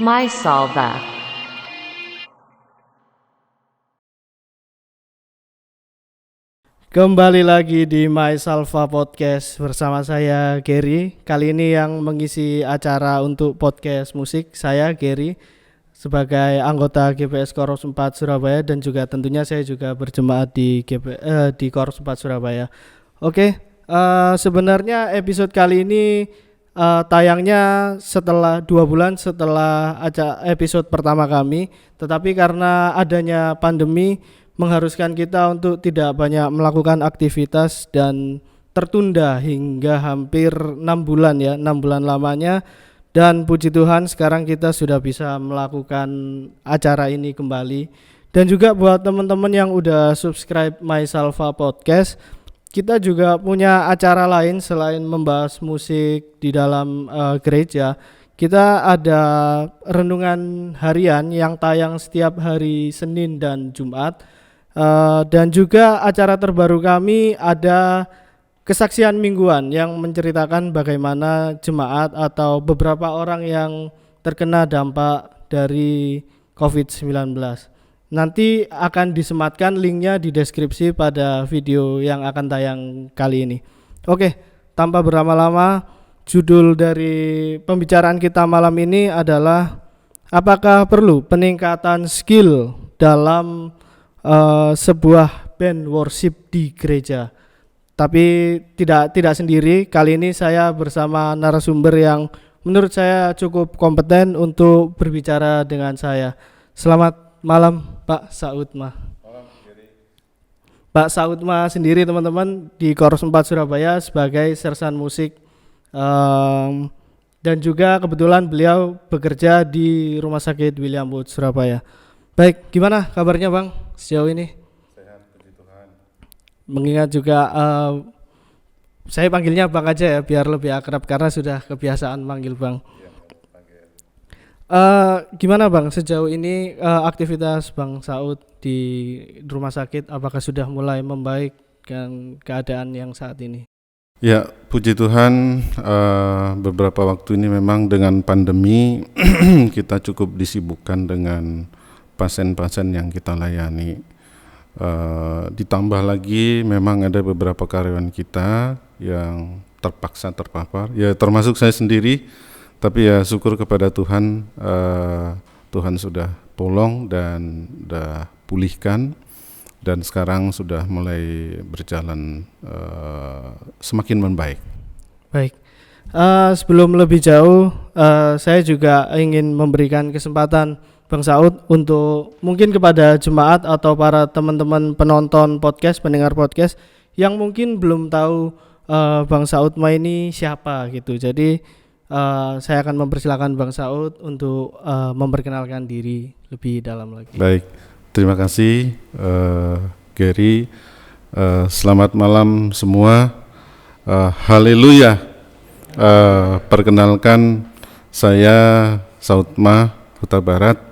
MySalva. Kembali lagi di My Salva Podcast bersama saya Gary. Kali ini yang mengisi acara untuk podcast musik saya Gary sebagai anggota GPS Korps 4 Surabaya dan juga tentunya saya juga berjemaat di Korps 4 Surabaya. Sebenarnya episode kali ini tayangnya setelah 2 bulan setelah episode pertama kami, tetapi karena adanya pandemi mengharuskan kita untuk tidak banyak melakukan aktivitas dan tertunda hingga hampir 6 bulan ya, 6 bulan lamanya, dan puji Tuhan sekarang kita sudah bisa melakukan acara ini kembali. Dan juga buat teman-teman yang udah subscribe My Salva Podcast, kita juga punya acara lain selain membahas musik di dalam gereja. Kita ada renungan harian yang tayang setiap hari Senin dan Jumat. Dan juga acara terbaru kami ada kesaksian mingguan yang menceritakan bagaimana jemaat atau beberapa orang yang terkena dampak dari COVID-19. Nanti akan disematkan linknya di deskripsi pada video yang akan tayang kali ini. Oke, tanpa berlama-lama, judul dari pembicaraan kita malam ini adalah apakah perlu peningkatan skill dalam sebuah band worship di gereja. Tapi tidak sendiri. Kali ini saya bersama narasumber yang menurut saya cukup kompeten untuk berbicara dengan saya. Selamat malam Pak Saudma. Pak Saudma sendiri teman-teman di Korps 4 Surabaya sebagai sersan musik, dan juga kebetulan beliau bekerja di Rumah Sakit William Booth Surabaya. Baik, gimana kabarnya Bang sejauh ini? Sehat, puji Tuhan. Mengingat juga saya panggilnya Bang aja ya biar lebih akrab karena sudah kebiasaan manggil Bang. Ya, panggil. Gimana Bang sejauh ini aktivitas Bang Saud di rumah sakit, apakah sudah mulai membaik dengan keadaan yang saat ini? Ya, puji Tuhan, beberapa waktu ini memang dengan pandemi kita cukup disibukkan dengan pasien-pasien yang kita layani. Ditambah lagi memang ada beberapa karyawan kita yang terpaksa terpapar, ya termasuk saya sendiri, tapi ya syukur kepada Tuhan, Tuhan sudah tolong dan sudah pulihkan dan sekarang sudah mulai berjalan semakin membaik. Baik, sebelum lebih jauh saya juga ingin memberikan kesempatan Bang Saud untuk mungkin kepada jemaat atau para teman-teman penonton podcast, pendengar podcast yang mungkin belum tahu Bang Saudma ini siapa gitu. Jadi saya akan mempersilakan Bang Saud untuk memperkenalkan diri lebih dalam lagi. Baik, terima kasih Gary. Selamat malam semua. Haleluya. Perkenalkan saya Saudma Huta Barat.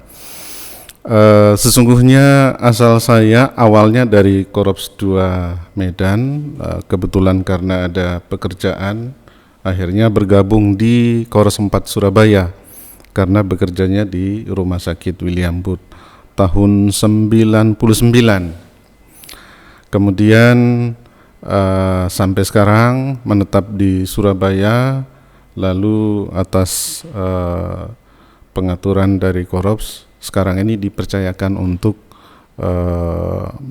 Sesungguhnya asal saya awalnya dari Korps 2 Medan, kebetulan karena ada pekerjaan akhirnya bergabung di Korps 4 Surabaya karena bekerjanya di Rumah Sakit William Booth tahun 99. Kemudian sampai sekarang menetap di Surabaya, lalu atas pengaturan dari Korps sekarang ini dipercayakan untuk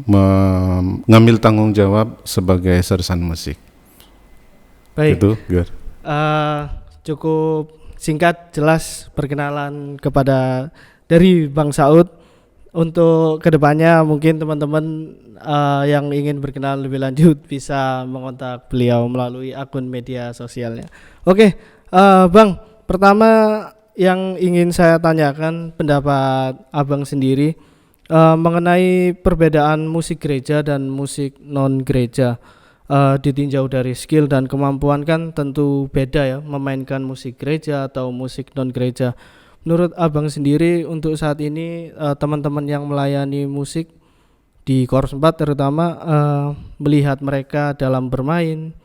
mengambil tanggung jawab sebagai sersan musik. Baik. Itu, Gar. Cukup singkat, jelas perkenalan kepada dari Bang Saud. Untuk kedepannya mungkin teman-teman yang ingin berkenalan lebih lanjut bisa mengontak beliau melalui akun media sosialnya. Oke, Bang, pertama yang ingin saya tanyakan pendapat Abang sendiri mengenai perbedaan musik gereja dan musik non gereja. Ditinjau dari skill dan kemampuan kan tentu beda ya, memainkan musik gereja atau musik non gereja. Menurut Abang sendiri untuk saat ini teman-teman yang melayani musik di Korps 4 terutama melihat mereka dalam bermain,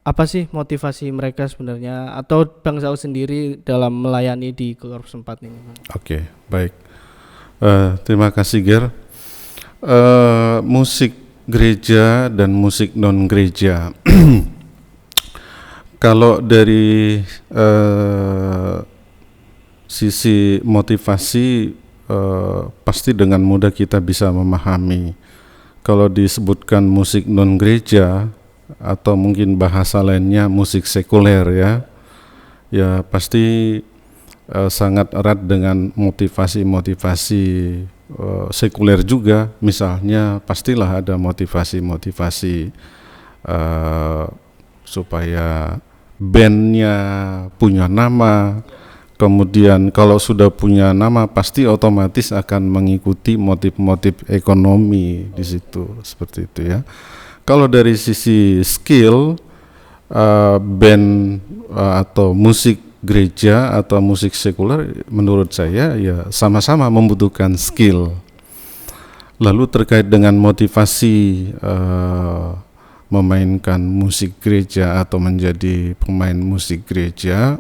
apa sih motivasi mereka sebenarnya, atau Bang Saud sendiri dalam melayani di Korps 4 ini, Bang? Oke, baik. Terima kasih, Ger. Musik gereja dan musik non gereja. Kalau dari sisi motivasi, pasti dengan mudah kita bisa memahami. Kalau disebutkan musik non gereja atau mungkin bahasa lainnya musik sekuler, ya pasti sangat erat dengan motivasi-motivasi sekuler juga. Misalnya pastilah ada motivasi-motivasi supaya bandnya punya nama. Kemudian kalau sudah punya nama pasti otomatis akan mengikuti motif-motif ekonomi di situ, seperti itu ya. Kalau dari sisi skill, band atau musik gereja atau musik sekuler menurut saya ya sama-sama membutuhkan skill. Lalu terkait dengan motivasi memainkan musik gereja atau menjadi pemain musik gereja,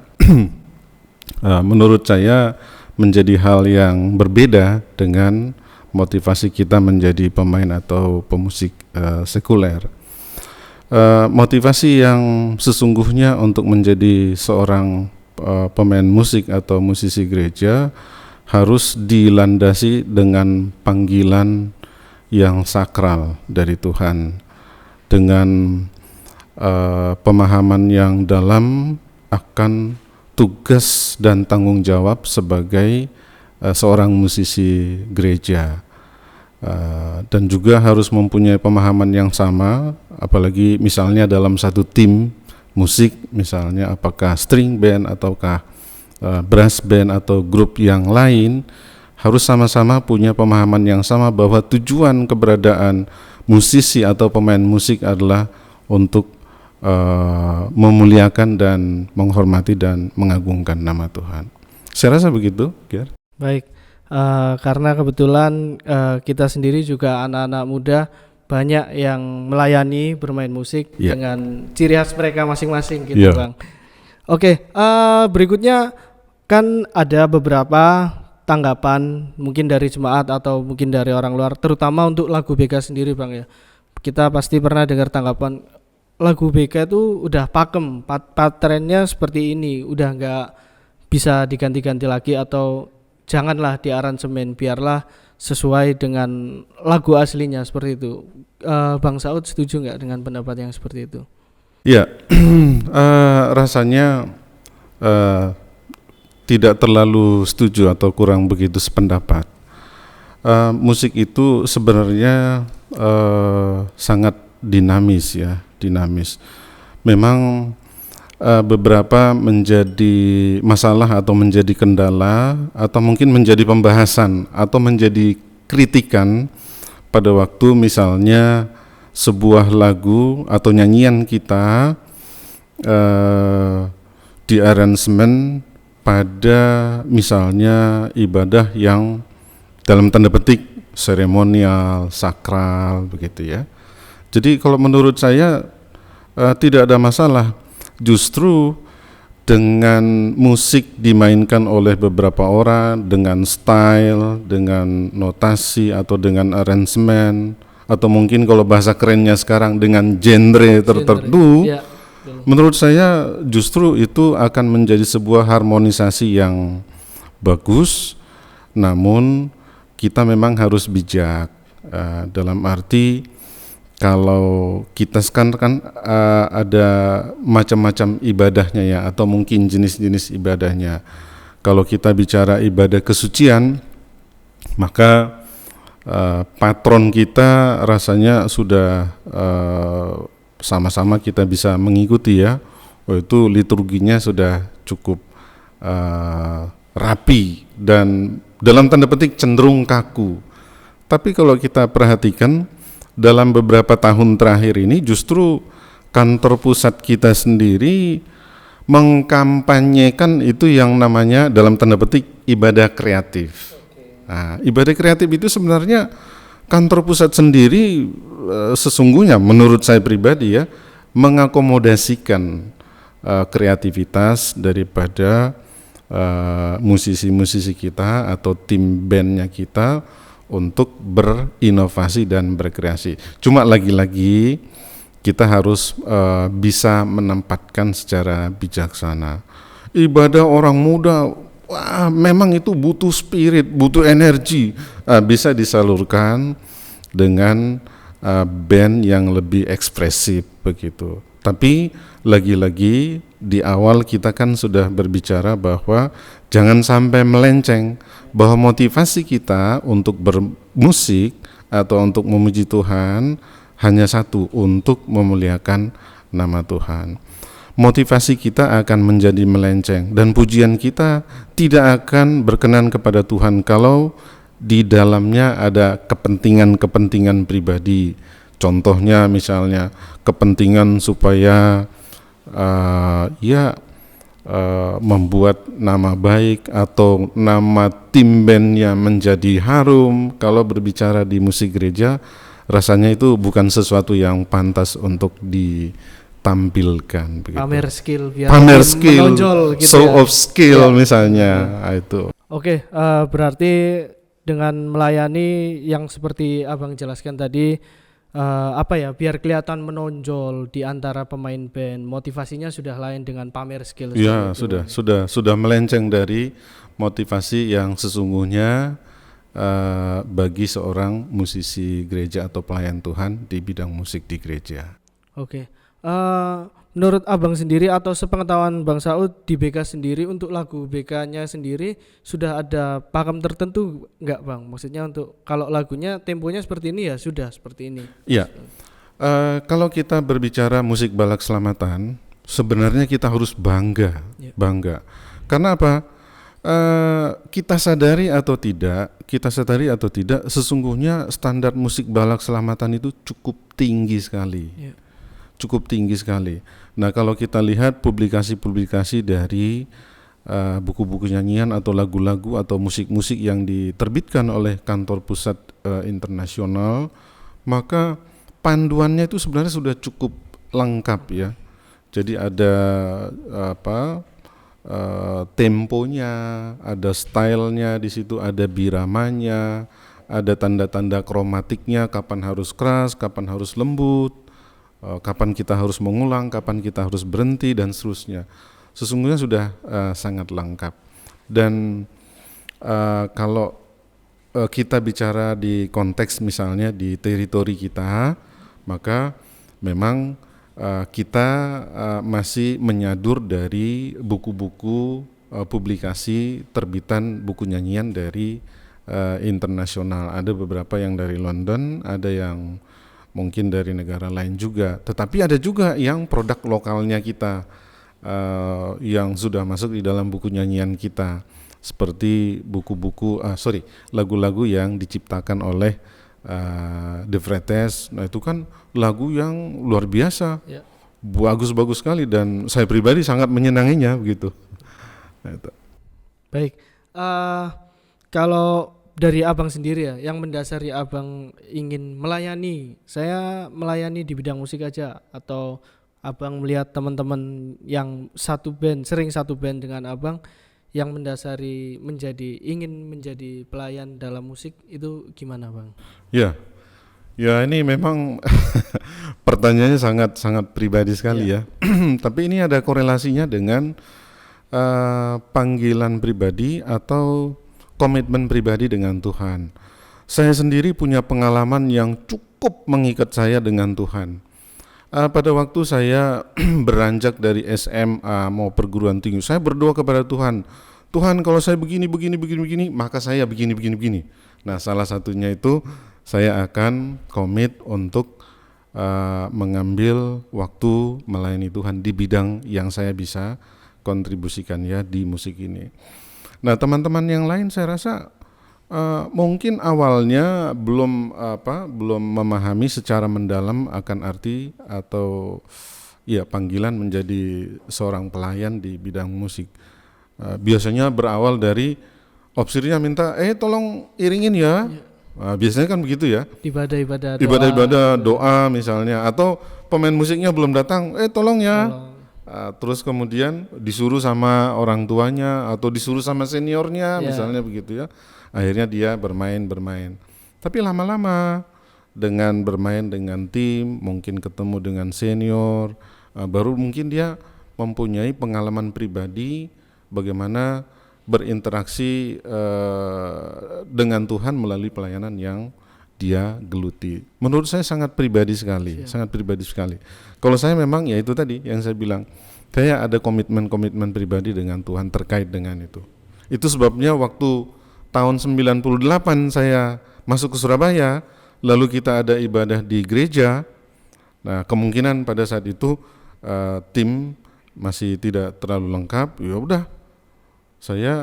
menurut saya menjadi hal yang berbeda dengan motivasi kita menjadi pemain atau pemusik sekuler. Motivasi yang sesungguhnya untuk menjadi seorang pemain musik atau musisi gereja harus dilandasi dengan panggilan yang sakral dari Tuhan, dengan pemahaman yang dalam akan tugas dan tanggung jawab sebagai seorang musisi gereja, dan juga harus mempunyai pemahaman yang sama, apalagi misalnya dalam satu tim musik, misalnya apakah string band ataukah brass band atau grup yang lain, harus sama-sama punya pemahaman yang sama bahwa tujuan keberadaan musisi atau pemain musik adalah untuk memuliakan dan menghormati dan mengagungkan nama Tuhan. Saya rasa begitu, Ger. Baik, karena kebetulan kita sendiri juga anak-anak muda banyak yang melayani bermain musik dengan ciri khas mereka masing-masing gitu, Bang. Oke, berikutnya kan ada beberapa tanggapan mungkin dari jemaat atau mungkin dari orang luar, terutama untuk lagu BK sendiri, Bang ya. Kita pasti pernah dengar tanggapan lagu BK itu udah pakem, patternnya seperti ini, udah nggak bisa diganti-ganti lagi, atau janganlah di aransemen, biarlah sesuai dengan lagu aslinya, seperti itu. Bang Saud setuju nggak dengan pendapat yang seperti itu? Ya, rasanya tidak terlalu setuju atau kurang begitu sependapat. Musik itu sebenarnya sangat dinamis ya, dinamis. Memang beberapa menjadi masalah atau menjadi kendala atau mungkin menjadi pembahasan atau menjadi kritikan pada waktu misalnya sebuah lagu atau nyanyian kita di aransemen pada misalnya ibadah yang dalam tanda petik seremonial, sakral begitu ya. Jadi kalau menurut saya tidak ada masalah. Justru dengan musik dimainkan oleh beberapa orang, dengan style, dengan notasi atau dengan aransemen, atau mungkin kalau bahasa kerennya sekarang dengan genre tertentu, menurut saya justru itu akan menjadi sebuah harmonisasi yang bagus. Namun kita memang harus bijak, dalam arti kalau kita sekarang kan ada macam-macam ibadahnya ya, atau mungkin jenis-jenis ibadahnya. Kalau kita bicara ibadah kesucian, maka patron kita rasanya sudah sama-sama kita bisa mengikuti ya. Itu liturginya sudah cukup rapi dan dalam tanda petik cenderung kaku. Tapi kalau kita perhatikan dalam beberapa tahun terakhir ini justru kantor pusat kita sendiri mengkampanyekan itu yang namanya dalam tanda petik ibadah kreatif. Nah, ibadah kreatif itu sebenarnya kantor pusat sendiri sesungguhnya menurut saya pribadi ya mengakomodasikan kreativitas daripada musisi-musisi kita atau tim bandnya kita untuk berinovasi dan berkreasi. Cuma lagi-lagi kita harus bisa menempatkan secara bijaksana. Ibadah orang muda, wah, memang itu butuh spirit, butuh energi, bisa disalurkan dengan band yang lebih ekspresif begitu. Tapi lagi-lagi di awal kita kan sudah berbicara bahwa jangan sampai melenceng, bahwa motivasi kita untuk bermusik atau untuk memuji Tuhan hanya satu, untuk memuliakan nama Tuhan. Motivasi kita akan menjadi melenceng dan pujian kita tidak akan berkenan kepada Tuhan kalau di dalamnya ada kepentingan-kepentingan pribadi. Contohnya misalnya kepentingan supaya membuat nama baik atau nama tim bandnya menjadi harum. Kalau berbicara di musik gereja, rasanya itu bukan sesuatu yang pantas untuk ditampilkan. Begitu. Pamer skill biar menonjol gitu, show of skill misalnya. Itu. Oke, berarti dengan melayani yang seperti Abang jelaskan tadi, biar kelihatan menonjol di antara pemain band, motivasinya sudah lain dengan pamer skill. Ya, sudah melenceng dari motivasi yang sesungguhnya bagi seorang musisi gereja atau pelayan Tuhan di bidang musik di gereja. Oke. Menurut Abang sendiri atau sepengetahuan Bang Saud di BK sendiri, untuk lagu BK-nya sendiri sudah ada pakem tertentu enggak Bang? Maksudnya untuk kalau lagunya temponya seperti ini ya sudah seperti ini. Iya. Kalau kita berbicara musik balak selamatan, sebenarnya kita harus bangga. Karena apa? Kita sadari atau tidak, sesungguhnya standar musik balak selamatan itu cukup tinggi sekali. Nah, kalau kita lihat publikasi-publikasi dari buku-buku nyanyian atau lagu-lagu atau musik-musik yang diterbitkan oleh kantor pusat internasional, maka panduannya itu sebenarnya sudah cukup lengkap ya. Jadi ada temponya, ada stylenya di situ, ada biramanya, ada tanda-tanda kromatiknya, kapan harus keras, kapan harus lembut, kapan kita harus mengulang, kapan kita harus berhenti dan seterusnya. Sesungguhnya sudah sangat lengkap. Dan kalau kita bicara di konteks misalnya di teritori kita, maka memang kita masih menyadur dari buku-buku publikasi terbitan buku nyanyian dari internasional. Ada beberapa yang dari London, ada yang mungkin dari negara lain juga. Tetapi ada juga yang produk lokalnya kita yang sudah masuk di dalam buku nyanyian kita, seperti lagu-lagu yang diciptakan oleh The Fretes. Nah itu kan lagu yang luar biasa, bagus-bagus sekali, dan saya pribadi sangat menyenanginya begitu. Nah, itu. Baik, kalau dari Abang sendiri ya, yang mendasari Abang ingin melayani, saya melayani di bidang musik aja, atau Abang melihat teman-teman yang sering satu band dengan Abang, yang mendasari ingin menjadi pelayan dalam musik, itu gimana Bang? Ya ini memang pertanyaannya sangat pribadi sekali ya. Tapi ini ada korelasinya dengan panggilan pribadi atau komitmen pribadi dengan Tuhan. Saya sendiri punya pengalaman yang cukup mengikat saya dengan Tuhan. Pada waktu saya beranjak dari SMA mau perguruan tinggi, saya berdoa kepada Tuhan, kalau saya begini, maka saya begini. Nah, salah satunya itu saya akan komit untuk mengambil waktu melayani Tuhan di bidang yang saya bisa kontribusikan ya di musik ini. Nah, teman-teman yang lain saya rasa mungkin awalnya belum memahami secara mendalam akan arti atau panggilan menjadi seorang pelayan di bidang musik. Biasanya berawal dari opsirnya minta tolong iringin ya. Biasanya kan begitu ya. Ibadah-ibadah, Ibadah-ibadah, doa misalnya, atau pemain musiknya belum datang, tolong ya. Terus kemudian disuruh sama orang tuanya atau disuruh sama seniornya, misalnya begitu ya. Akhirnya dia bermain. Tapi lama-lama dengan bermain dengan tim, mungkin ketemu dengan senior, baru mungkin dia mempunyai pengalaman pribadi bagaimana berinteraksi dengan Tuhan melalui pelayanan yang dia geluti. Menurut saya sangat pribadi sekali. Kalau saya memang ya itu tadi yang saya bilang, saya ada komitmen pribadi dengan Tuhan terkait dengan itu. Itu sebabnya waktu tahun 98 saya masuk ke Surabaya, lalu kita ada ibadah di gereja. Nah, kemungkinan pada saat itu tim masih tidak terlalu lengkap. Ya udah, saya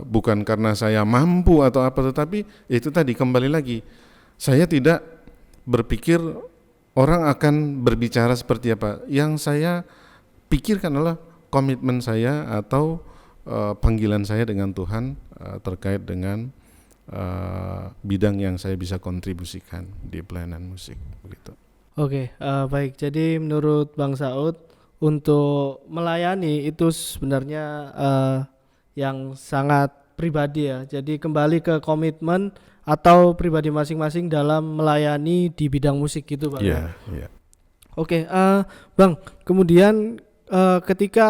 bukan karena saya mampu atau apa, tetapi itu tadi kembali lagi, saya tidak berpikir orang akan berbicara seperti apa. Yang saya pikirkan adalah komitmen saya atau panggilan saya dengan Tuhan terkait dengan bidang yang saya bisa kontribusikan di pelayanan musik begitu. Oke, baik. Jadi menurut Bang Saud, untuk melayani itu sebenarnya yang sangat pribadi ya. Jadi kembali ke komitmen atau pribadi masing-masing dalam melayani di bidang musik gitu, Bang. Iya. Oke, Bang. Kemudian ketika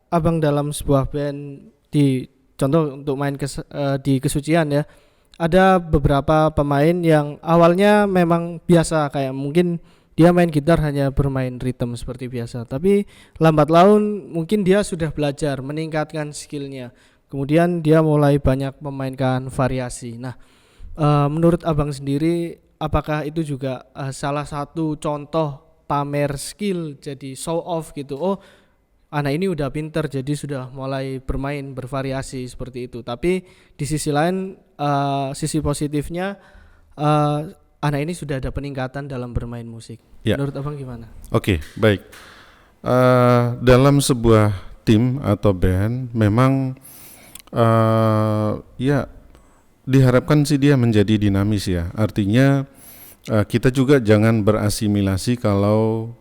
Abang dalam sebuah band, di contoh untuk main di kesucian ya, ada beberapa pemain yang awalnya memang biasa, kayak mungkin dia main gitar hanya bermain ritme seperti biasa, tapi lambat laun mungkin dia sudah belajar meningkatkan skillnya, kemudian dia mulai banyak memainkan variasi. Nah, menurut Abang sendiri, apakah itu juga salah satu contoh pamer skill, jadi show off gitu? Oh, anak ini udah pinter jadi sudah mulai bermain bervariasi seperti itu. Tapi di sisi lain, sisi positifnya, anak ini sudah ada peningkatan dalam bermain musik. Ya. Menurut Abang gimana? Oke, baik. Dalam sebuah tim atau band memang ya diharapkan sih dia menjadi dinamis ya. Artinya kita juga jangan berasimilasi kalau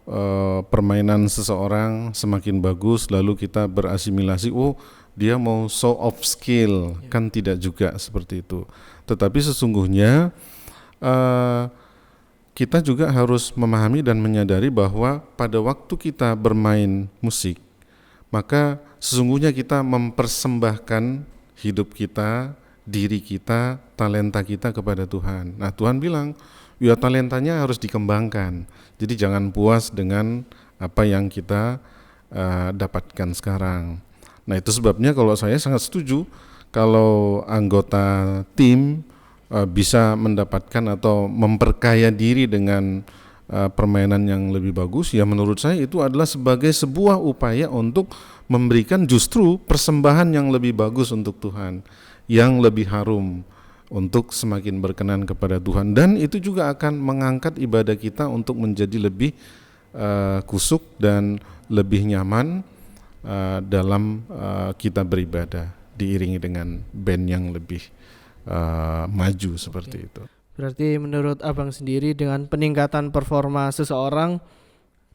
permainan seseorang semakin bagus lalu kita berasimilasi, oh dia mau show off skill, kan tidak juga seperti itu. Tetapi sesungguhnya kita juga harus memahami dan menyadari bahwa pada waktu kita bermain musik, maka sesungguhnya kita mempersembahkan hidup kita, diri kita, talenta kita kepada Tuhan. Nah, Tuhan bilang, ya talentanya harus dikembangkan. Jadi jangan puas dengan apa yang kita dapatkan sekarang. Nah, itu sebabnya kalau saya sangat setuju kalau anggota tim bisa mendapatkan atau memperkaya diri dengan permainan yang lebih bagus, ya menurut saya itu adalah sebagai sebuah upaya untuk memberikan justru persembahan yang lebih bagus untuk Tuhan, yang lebih harum, untuk semakin berkenan kepada Tuhan, dan itu juga akan mengangkat ibadah kita untuk menjadi lebih kusuk dan lebih nyaman dalam kita beribadah, diiringi dengan band yang lebih maju seperti itu. Berarti menurut Abang sendiri, dengan peningkatan performa seseorang,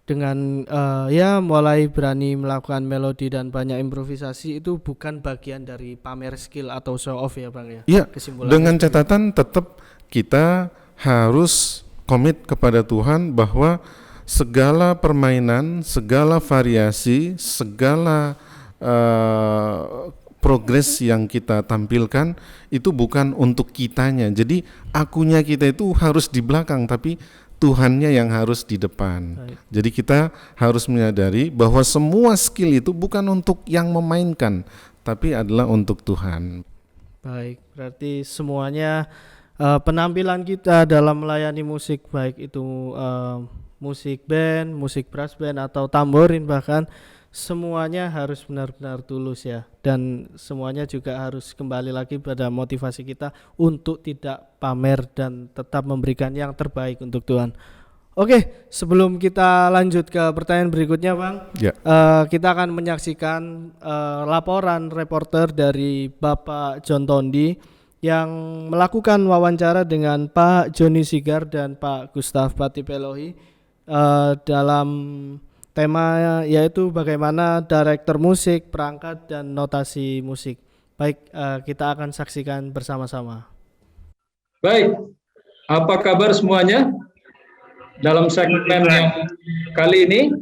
dengan ya mulai berani melakukan melodi dan banyak improvisasi, itu bukan bagian dari pamer skill atau show off ya Bang ya? Iya, dengan catatan tetap kita harus komit kepada Tuhan bahwa segala permainan, segala variasi, segala progres yang kita tampilkan itu bukan untuk kitanya. Jadi akunya kita itu harus di belakang, tapi Tuhannya yang harus di depan. Baik. Jadi kita harus menyadari bahwa semua skill itu bukan untuk yang memainkan, tapi adalah untuk Tuhan. Baik, berarti semuanya penampilan kita dalam melayani musik, baik itu musik band, musik brass band atau tamborin bahkan, semuanya harus benar-benar tulus ya, dan semuanya juga harus kembali lagi pada motivasi kita untuk tidak pamer dan tetap memberikan yang terbaik untuk Tuhan. Oke, sebelum kita lanjut ke pertanyaan berikutnya Bang, kita akan menyaksikan laporan reporter dari Bapak John Tondi yang melakukan wawancara dengan Pak Joni Sigar dan Pak Gustaf Patipelohi dalam tema yaitu bagaimana director musik, perangkat, dan notasi musik. Baik, kita akan saksikan bersama-sama. Baik, apa kabar semuanya? Dalam segmen yang kali ini,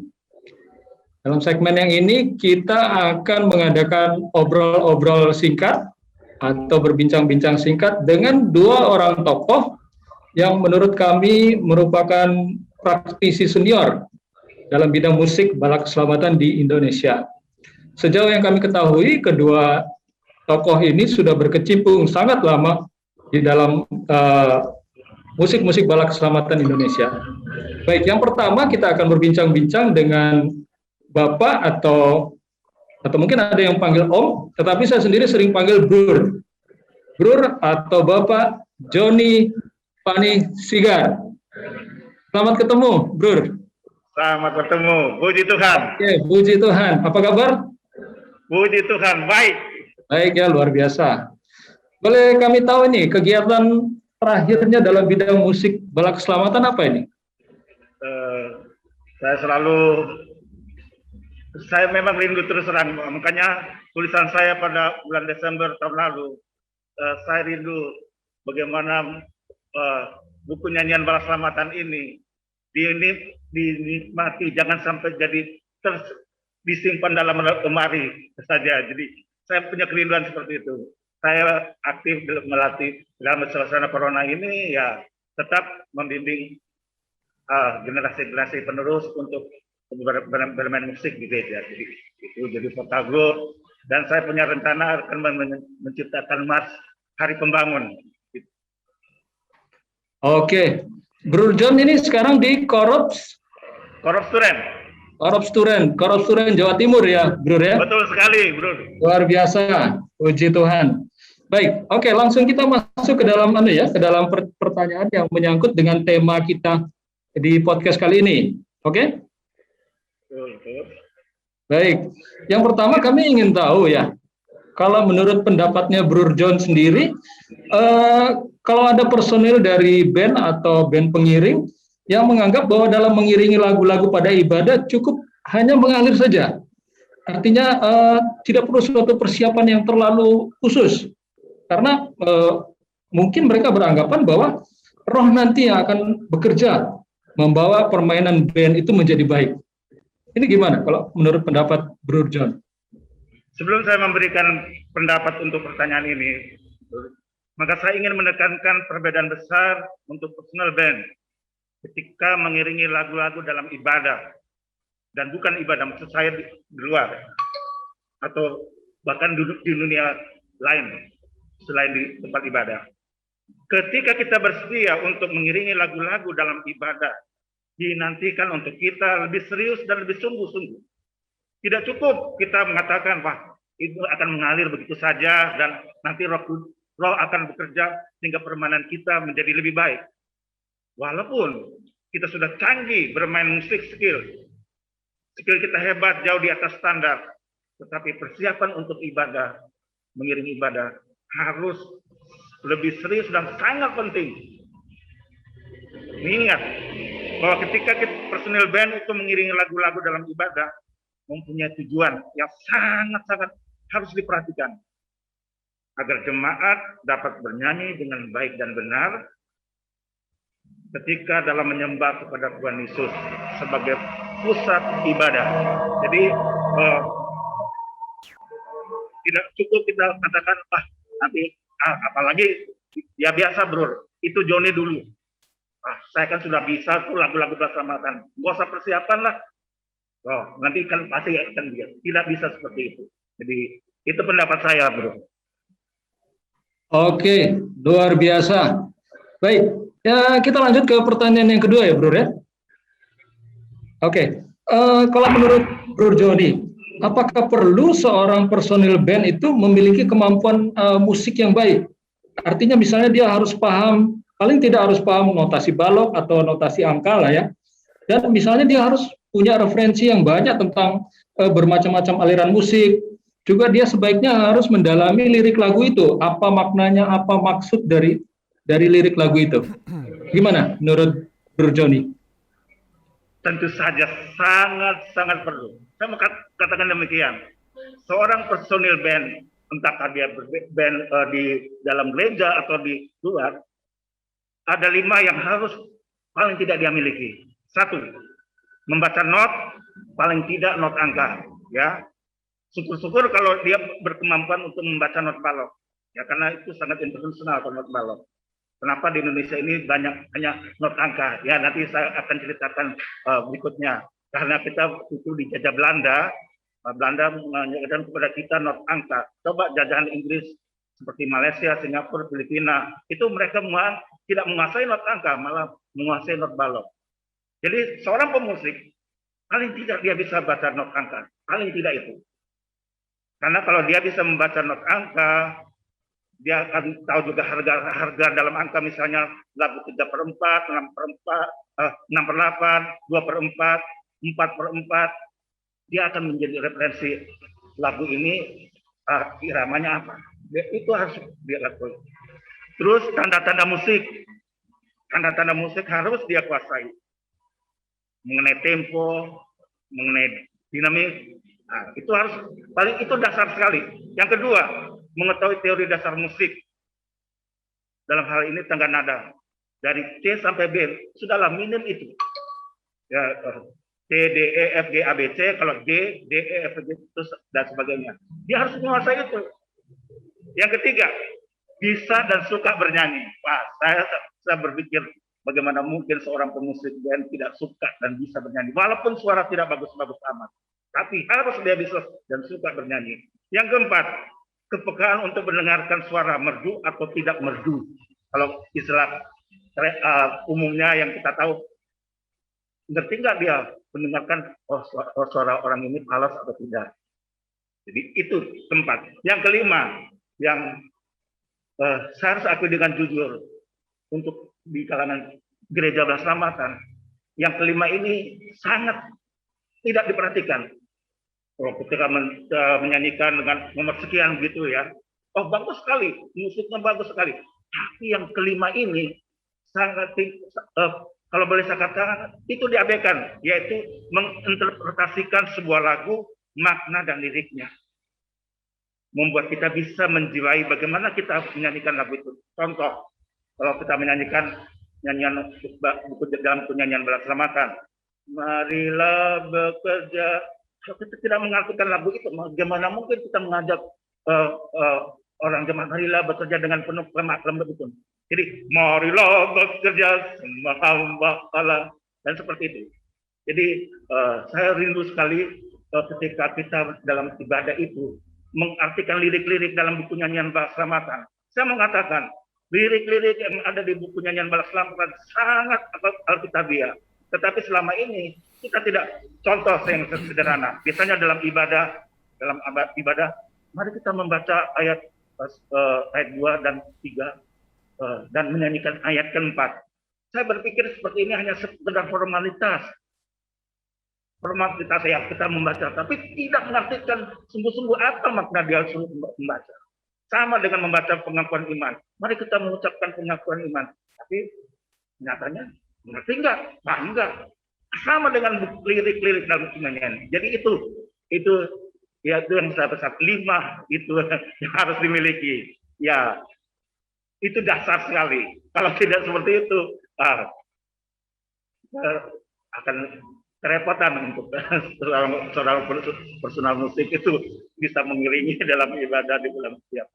kita akan mengadakan obrol-obrol singkat atau berbincang-bincang singkat dengan dua orang tokoh yang menurut kami merupakan praktisi senior dalam bidang musik bala keselamatan di Indonesia. Sejauh yang kami ketahui, kedua tokoh ini sudah berkecimpung sangat lama di dalam musik-musik bala keselamatan Indonesia. Baik, yang pertama kita akan berbincang-bincang dengan Bapak atau mungkin ada yang panggil Om, tetapi saya sendiri sering panggil Brur atau Bapak Joni Pani Sigar. Selamat ketemu, Brur. Selamat bertemu, puji Tuhan. Oke, puji Tuhan. Apa kabar? Puji Tuhan, baik. Baik ya, luar biasa. Boleh kami tahu ini kegiatan terakhirnya dalam bidang musik bala keselamatan apa ini? Saya memang rindu terus terang, makanya tulisan saya pada bulan Desember tahun lalu, saya rindu bagaimana buku nyanyian bala keselamatan ini dinikmati, jangan sampai jadi disimpan dalam lemari saja. Jadi saya punya kerinduan seperti itu. Saya aktif melatih dalam suasana corona ini, ya tetap membimbing generasi-generasi penerus untuk bermain musik di gereja. Jadi vokal group, dan saya punya rencana akan menciptakan Mars Hari Pembangun. Oke, Bro John ini sekarang di Korops Turen, Jawa Timur ya, Bro ya? Betul sekali, Bro. Luar biasa, puji Tuhan. Baik, oke, langsung kita masuk ke dalam pertanyaan yang menyangkut dengan tema kita di podcast kali ini. Oke? Baik, yang pertama kami ingin tahu ya, kalau menurut pendapatnya Bro John sendiri, kalau ada personil dari band atau band pengiring yang menganggap bahwa dalam mengiringi lagu-lagu pada ibadah cukup hanya mengalir saja, artinya tidak perlu suatu persiapan yang terlalu khusus, karena mungkin mereka beranggapan bahwa roh nanti yang akan bekerja membawa permainan band itu menjadi baik. Ini gimana kalau menurut pendapat Bro John? Sebelum saya memberikan pendapat untuk pertanyaan ini, maka saya ingin menekankan perbedaan besar untuk personal band ketika mengiringi lagu-lagu dalam ibadah, dan bukan ibadah, maksud saya di luar atau bahkan di dunia lain selain di tempat ibadah. Ketika kita bersedia untuk mengiringi lagu-lagu dalam ibadah, dinantikan untuk kita lebih serius dan lebih sungguh-sungguh. Tidak cukup kita mengatakan, wah, itu akan mengalir begitu saja dan nanti roh akan bekerja sehingga permainan kita menjadi lebih baik. Walaupun kita sudah canggih bermain musik, skill kita hebat, jauh di atas standar, tetapi persiapan untuk ibadah, mengiringi ibadah harus lebih serius dan sangat penting. Ingat bahwa ketika personil band itu mengiringi lagu-lagu dalam ibadah, mempunyai tujuan yang sangat-sangat harus diperhatikan agar jemaat dapat bernyanyi dengan baik dan benar ketika dalam menyembah kepada Tuhan Yesus sebagai pusat ibadah. Jadi tidak cukup kita katakan, nanti apalagi ya biasa Bro, itu Joni dulu. Saya kan sudah bisa tuh lagu-lagu keselamatan, nggak usah persiapan lah. Nanti kan pasti akan dia. Tidak bisa seperti itu. Jadi itu pendapat saya, Bro. Oke, luar biasa. Baik, ya kita lanjut ke pertanyaan yang kedua ya, Bro ya. Oke, kalau menurut Bro Joni, apakah perlu seorang personil band itu memiliki kemampuan musik yang baik? Artinya misalnya dia harus paham, paling tidak harus paham notasi balok atau notasi angka lah ya. Dan misalnya dia harus punya referensi yang banyak tentang bermacam-macam aliran musik, juga dia sebaiknya harus mendalami lirik lagu itu, apa maknanya, apa maksud dari lirik lagu itu. Gimana menurut Bro Joni? Tentu saja sangat perlu. Saya mau katakan demikian. Seorang personil band, entah dia band di dalam gereja atau di luar, ada 5 yang harus paling tidak dia miliki. 1, membaca not, paling tidak not angka. Ya, syukur-syukur kalau dia berkemampuan untuk membaca not balok. Ya, karena itu sangat internasional kalau not balok. Kenapa di Indonesia ini banyak hanya not angka? Ya, nanti saya akan ceritakan berikutnya. Karena kita itu dijajah Belanda, Belanda mengajarkan kepada kita not angka. Coba jajahan Inggris seperti Malaysia, Singapura, Filipina, itu mereka tidak menguasai not angka, malah menguasai not balok. Jadi seorang pemusik paling tidak dia bisa baca not angka, paling tidak itu. Karena kalau dia bisa membaca not angka, dia akan tahu juga harga dalam angka, misalnya lagu 3/4, 6/8, 2/4, 4/4, dia akan menjadi referensi lagu ini iramanya apa. Itu harus dia lakukan. Terus tanda-tanda musik harus dia kuasai. Mengenai tempo, mengenai dinamik, itu harus paling itu dasar sekali. Yang kedua, mengetahui teori dasar musik. Dalam hal ini tangga nada. Dari C sampai B, sudahlah minim itu. Ya, C, D, E, F, G, A, B, C, kalau D, D, E, F, G, dan sebagainya. Dia harus menguasai itu. Yang ketiga, bisa dan suka bernyanyi. Wah, saya berpikir bagaimana mungkin seorang pemusik band tidak suka dan bisa bernyanyi. Walaupun suara tidak bagus-bagus amat. Tapi harus dia bisa dan suka bernyanyi. Yang keempat, kepekaan untuk mendengarkan suara merdu atau tidak merdu. Kalau istilah umumnya yang kita tahu, ngerti nggak dia mendengarkan suara orang ini palas atau tidak. Jadi itu tempat. Yang kelima, yang saya harus akui dengan jujur, untuk di kalangan gereja Belaslamatan, yang kelima ini sangat tidak diperhatikan. Kalau ketika menyanyikan dengan nomor sekian gitu ya, oh bagus sekali, musiknya bagus sekali. Tapi yang kelima ini sangat kalau boleh saya katakan itu diabaikan, yaitu menginterpretasikan sebuah lagu, makna dan liriknya. Membuat kita bisa menjiwai bagaimana kita menyanyikan lagu itu. Contoh, kalau kita menyanyikan nyanyian buku dalam nyanyian Belaslamatan, marilah bekerja. Kalau kita tidak mengartikan lagu itu, bagaimana mungkin kita mengajak orang jemaat marilah bekerja dengan penuh lembut itu. Jadi marilah bekerja semua hamba Allah, dan seperti itu. Jadi saya rindu sekali ketika kita dalam ibadah itu mengartikan lirik-lirik dalam buku nyanyian Belaslamatan. Saya mengatakan lirik-lirik yang ada di buku nyanyian Belaslamatan sangat alkitabiah. Tetapi selama ini kita tidak contoh yang sederhana. Biasanya dalam ibadah, mari kita membaca ayat 2 dan 3 dan menyanyikan ayat keempat. Saya berpikir seperti ini hanya sekedar formalitas ya kita membaca, tapi tidak mengartikan sungguh-sungguh apa makna dia suruh membaca. Sama dengan membaca pengakuan iman. Mari kita mengucapkan pengakuan iman, tapi nyatanya mengerti enggak? Enggak. Sama dengan lirik-lirik dalam nyanyian. Jadi itu ya itu yang saya pesan. 5 itu yang harus dimiliki. Ya, itu dasar sekali. Kalau tidak seperti itu, akan kerepotan untuk seorang personal musik itu bisa mengiringi dalam ibadah di dalam setiap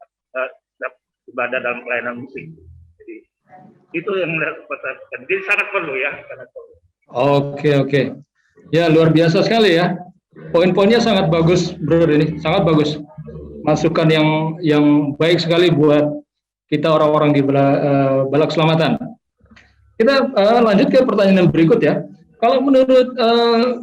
ibadah dalam pelayanan musik. Jadi itu yang jadi sangat perlu ya. Sangat perlu. Oke. Ya, luar biasa sekali ya. Poin-poinnya sangat bagus, Bro, ini sangat bagus. Masukan yang baik sekali buat kita orang-orang di Belaslamatan. Kita lanjut ke pertanyaan berikut ya. Kalau menurut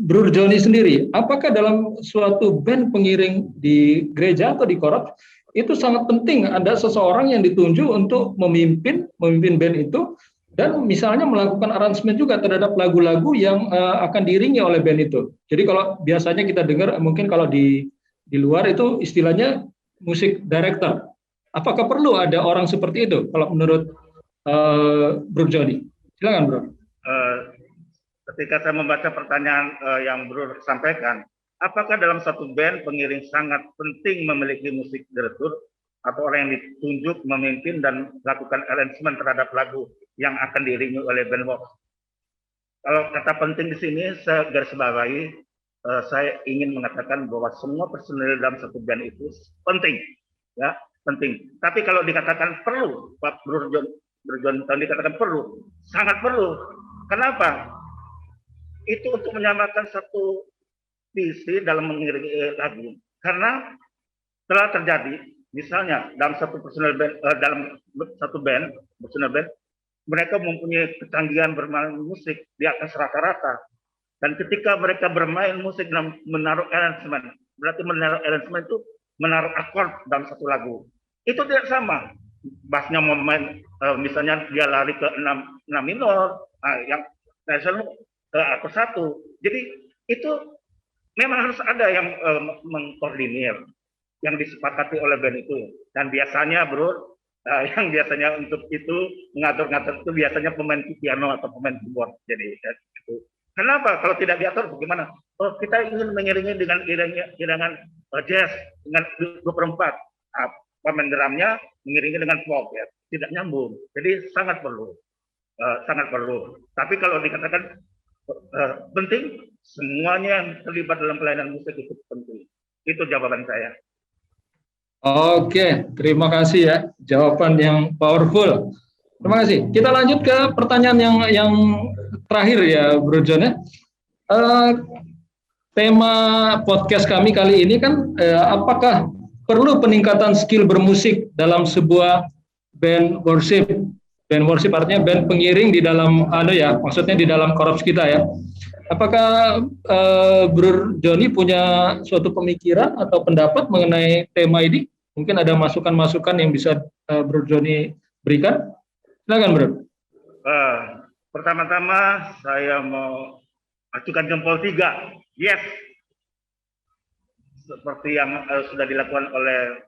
Bro Joni sendiri, apakah dalam suatu band pengiring di gereja atau di korab itu sangat penting ada seseorang yang ditunjuk untuk memimpin band itu, dan misalnya melakukan aransemen juga terhadap lagu-lagu yang akan diiringi oleh band itu. Jadi kalau biasanya kita dengar mungkin kalau di Di luar itu istilahnya musik director. Apakah perlu ada orang seperti itu kalau menurut Bro Joni? Silakan Bro. Ketika saya membaca pertanyaan yang Bro sampaikan, apakah dalam satu band pengiring sangat penting memiliki musik director atau orang yang ditunjuk memimpin dan melakukan arrangement terhadap lagu yang akan diiringi oleh band box? Kalau kata penting di sini saya garis bawahi, saya ingin mengatakan bahwa semua personil dalam satu band itu penting, ya penting. Tapi kalau dikatakan perlu, Pak Bro John dikatakan perlu, sangat perlu. Kenapa? Itu untuk menyamakan satu visi dalam mengiringi lagu. Karena telah terjadi, misalnya dalam satu personil band, dalam satu band, personil band, mereka mempunyai kecanggihan bermain musik di atas rata-rata. Dan ketika mereka bermain musik dan menaruh arrangement, berarti menaruh arrangement itu menaruh akord dalam satu lagu. Itu tidak sama. Bassnya mau main, misalnya dia lari ke 6 minor, yang nasional ke akord 1. Jadi itu memang harus ada yang mengkoordinir, yang disepakati oleh band itu. Dan biasanya Bro, yang biasanya untuk itu mengatur-ngatur itu biasanya pemain piano atau pemain keyboard. Jadi itu. Kenapa? Kalau tidak diatur bagaimana? Oh, kita ingin mengiringi dengan iringan jazz dengan 2/4. Pemain drumnya mengiringi dengan pop, ya. Tidak nyambung. Jadi sangat perlu. Sangat perlu. Tapi kalau dikatakan penting, semuanya yang terlibat dalam pelayanan musik itu penting. Itu jawaban saya. Oke, terima kasih ya, jawaban yang powerful. Terima kasih. Kita lanjut ke pertanyaan yang terakhir ya, Bro John ya. Tema podcast kami kali ini kan, apakah perlu peningkatan skill bermusik dalam sebuah band worship? Band worship artinya band pengiring di dalam, maksudnya di dalam korps kita ya. Apakah Bro Joni punya suatu pemikiran atau pendapat mengenai tema ini? Mungkin ada masukan-masukan yang bisa Bro Joni berikan. Silakan Bro. Pertama-tama saya mau acukan jempol 3. Yes. Seperti yang sudah dilakukan oleh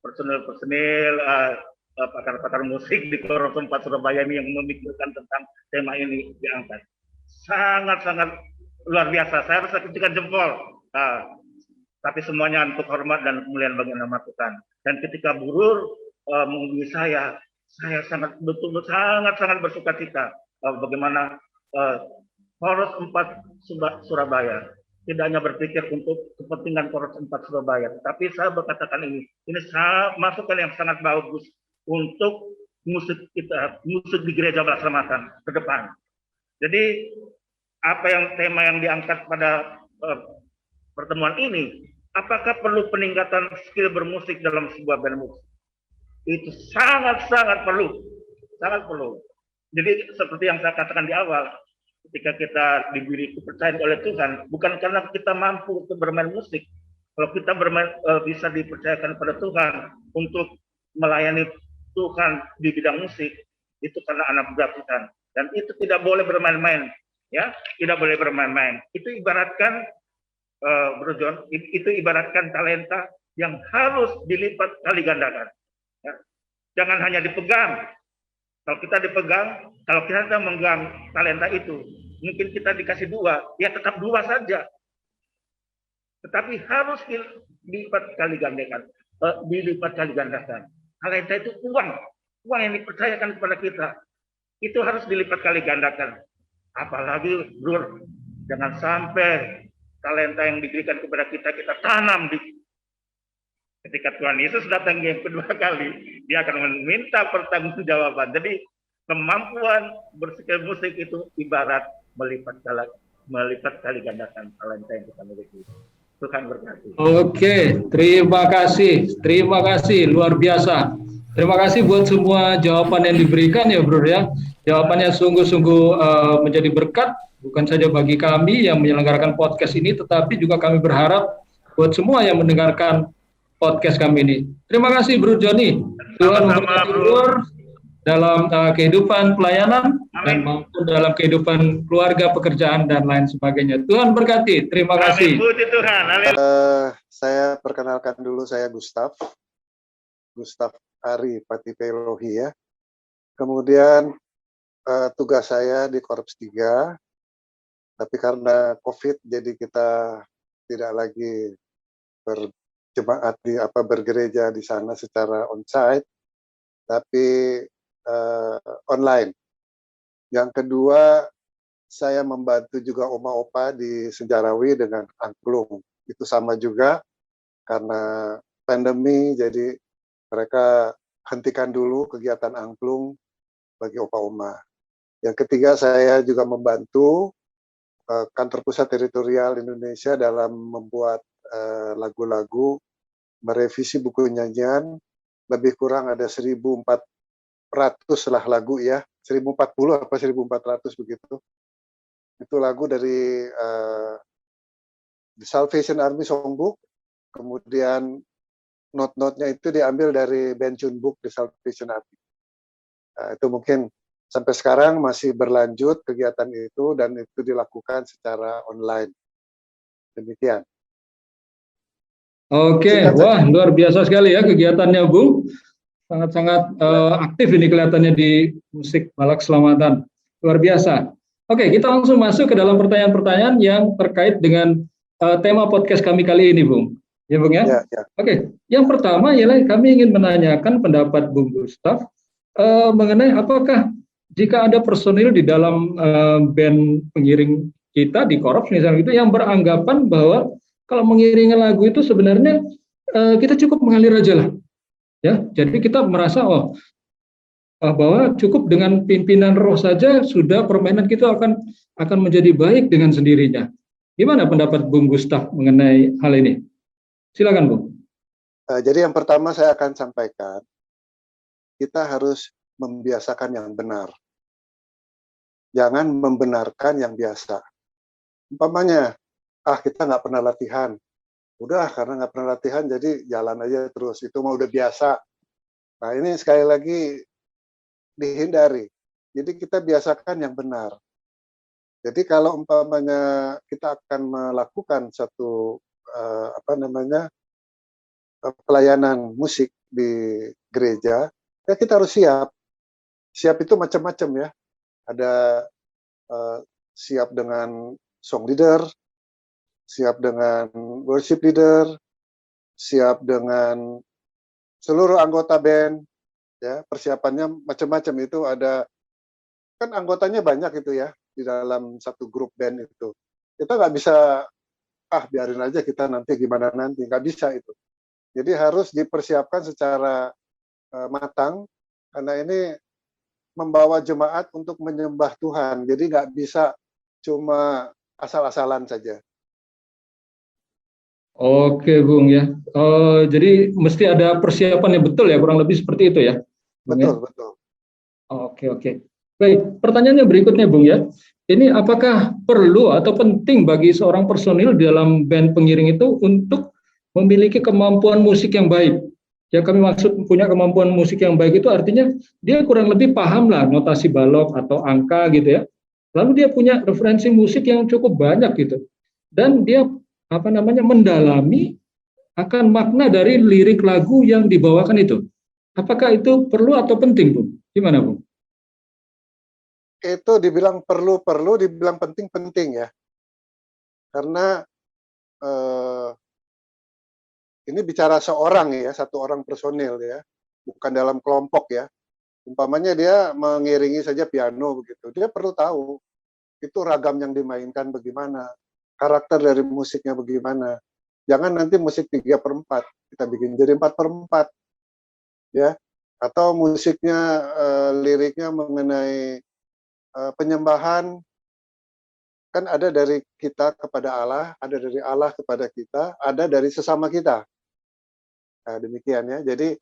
personil-personil, pakar-pakar musik di Korps 4 Surabaya ini yang memikirkan tentang tema ini diangkat. Sangat-sangat luar biasa. Saya harus acukan jempol. Tapi semuanya untuk hormat dan kemuliaan bagi nama Tuhan. Dan ketika Burur menghubungi saya sangat betul-betul sangat bersuka cita bagaimana Korps 4 Surabaya tidak hanya berpikir untuk kepentingan Korps 4 Surabaya, tapi saya berkatakan ini masukan yang sangat bagus untuk musik kita, musik di Gereja Keselamatan ke depan. Jadi tema yang diangkat pada pertemuan ini, apakah perlu peningkatan skill bermusik dalam sebuah band musik? Itu sangat perlu, sangat perlu. Jadi seperti yang saya katakan di awal, ketika kita diberi kepercayaan oleh Tuhan, bukan karena kita mampu untuk bermain musik. Kalau kita bisa dipercayakan pada Tuhan untuk melayani Tuhan di bidang musik, itu karena anak buah Tuhan. Dan itu tidak boleh bermain-main, ya, tidak boleh bermain-main. Itu ibaratkan Bro John, itu ibaratkan talenta yang harus dilipat kali gandakan. Ya. Jangan hanya dipegang. Kalau kita dipegang, kalau kita memegang talenta itu, mungkin kita dikasih 2, ya tetap 2 saja. Tetapi harus dilipat kali gandakan. Talenta itu uang yang dipercayakan kepada kita. Itu harus dilipat kali gandakan. Apalagi, Bro, jangan sampai talenta yang diberikan kepada kita tanam ketika Tuhan Yesus datang yang kedua kali, dia akan meminta pertanggungjawaban. Jadi kemampuan bersikap musik itu ibarat melipat kali gandakan talenta yang kita miliki. Tuhan berkati. Oke, terima kasih, luar biasa. Terima kasih buat semua jawaban yang diberikan ya Bro ya. Jawabannya sungguh-sungguh menjadi berkat, bukan saja bagi kami yang menyelenggarakan podcast ini, tetapi juga kami berharap buat semua yang mendengarkan podcast kami ini. Terima kasih Bro Joni. Tuhan memberkati Bro. dalam kehidupan pelayanan dan Amin. maupun dalam kehidupan keluarga, pekerjaan dan lain sebagainya. Tuhan berkati. Terima Amin. kasih. Puji Tuhan. Haleluya. Saya perkenalkan dulu, saya Gustaf Ari Patipelohi ya. Kemudian tugas saya di Korps 3, tapi karena COVID jadi kita tidak lagi berjemaat bergereja di sana secara onsite, tapi online. Yang kedua, saya membantu juga Oma Opa di Senjarawi dengan angklung. Itu sama juga karena pandemi, jadi mereka hentikan dulu kegiatan angklung bagi Opa Oma. Yang ketiga, saya juga membantu Kantor Pusat Teritorial Indonesia dalam membuat lagu-lagu, merevisi buku nyanyian, lebih kurang ada 1.400 lah lagu ya, 1.040 apa 1.400 begitu. Itu lagu dari The Salvation Army Songbook, kemudian not-notnya itu diambil dari Ben Chun Book The Salvation Army. Itu mungkin sampai sekarang masih berlanjut kegiatan itu dan itu dilakukan secara online. Demikian. Oke, wah luar biasa sekali ya kegiatannya, Bung. Sangat-sangat aktif ini kelihatannya di musik balak selamatan. Luar biasa. Oke, kita langsung masuk ke dalam pertanyaan-pertanyaan yang terkait dengan tema podcast kami kali ini, Bung. Ya, Bung ya? Ya. Oke, yang pertama ialah kami ingin menanyakan pendapat Bung Gustaf mengenai apakah jika ada personil di dalam band pengiring kita di Korps misalnya itu yang beranggapan bahwa kalau mengiringi lagu itu sebenarnya kita cukup mengalir aja lah. Ya, jadi kita merasa bahwa cukup dengan pimpinan roh saja sudah permainan kita akan menjadi baik dengan sendirinya. Gimana pendapat Bung Gustaf mengenai hal ini? Silakan, Bung. Jadi yang pertama saya akan sampaikan, kita harus membiasakan yang benar. Jangan membenarkan yang biasa. Umpamanya, kita nggak pernah latihan. Udah, karena nggak pernah latihan, jadi jalan aja terus. Itu mah udah biasa. Nah, ini sekali lagi dihindari. Jadi kita biasakan yang benar. Jadi kalau umpamanya kita akan melakukan satu pelayanan musik di gereja, ya kita harus siap. Siap itu macam-macam ya. Ada siap dengan song leader, siap dengan worship leader, siap dengan seluruh anggota band, ya persiapannya macam-macam. Itu ada, kan anggotanya banyak itu ya di dalam satu grup band itu. Kita nggak bisa biarin aja kita nanti gimana nanti, nggak bisa itu. Jadi harus dipersiapkan secara matang, karena ini membawa jemaat untuk menyembah Tuhan. Jadi nggak bisa cuma asal-asalan saja. Oke, Bung ya. Jadi mesti ada persiapan yang betul ya, kurang lebih seperti itu ya, Bung, betul, ya? Betul. Oke. Baik, pertanyaannya berikutnya, Bung ya. Ini apakah perlu atau penting bagi seorang personil di dalam band pengiring itu untuk memiliki kemampuan musik yang baik? Ya, kami maksud punya kemampuan musik yang baik itu artinya dia kurang lebih paham lah notasi balok atau angka gitu ya. Lalu dia punya referensi musik yang cukup banyak gitu. Dan dia mendalami akan makna dari lirik lagu yang dibawakan itu. Apakah itu perlu atau penting, Bung? Gimana, Bung? Itu dibilang perlu, dibilang penting ya. Karena ini bicara seorang ya, satu orang personil ya, bukan dalam kelompok ya. Umpamanya dia mengiringi saja piano begitu, dia perlu tahu itu ragam yang dimainkan bagaimana, karakter dari musiknya bagaimana. Jangan nanti musik 3/4, kita bikin jadi 4/4 ya. Atau musiknya liriknya mengenai penyembahan, kan ada dari kita kepada Allah, ada dari Allah kepada kita, ada dari sesama kita. Nah, demikian ya. Jadi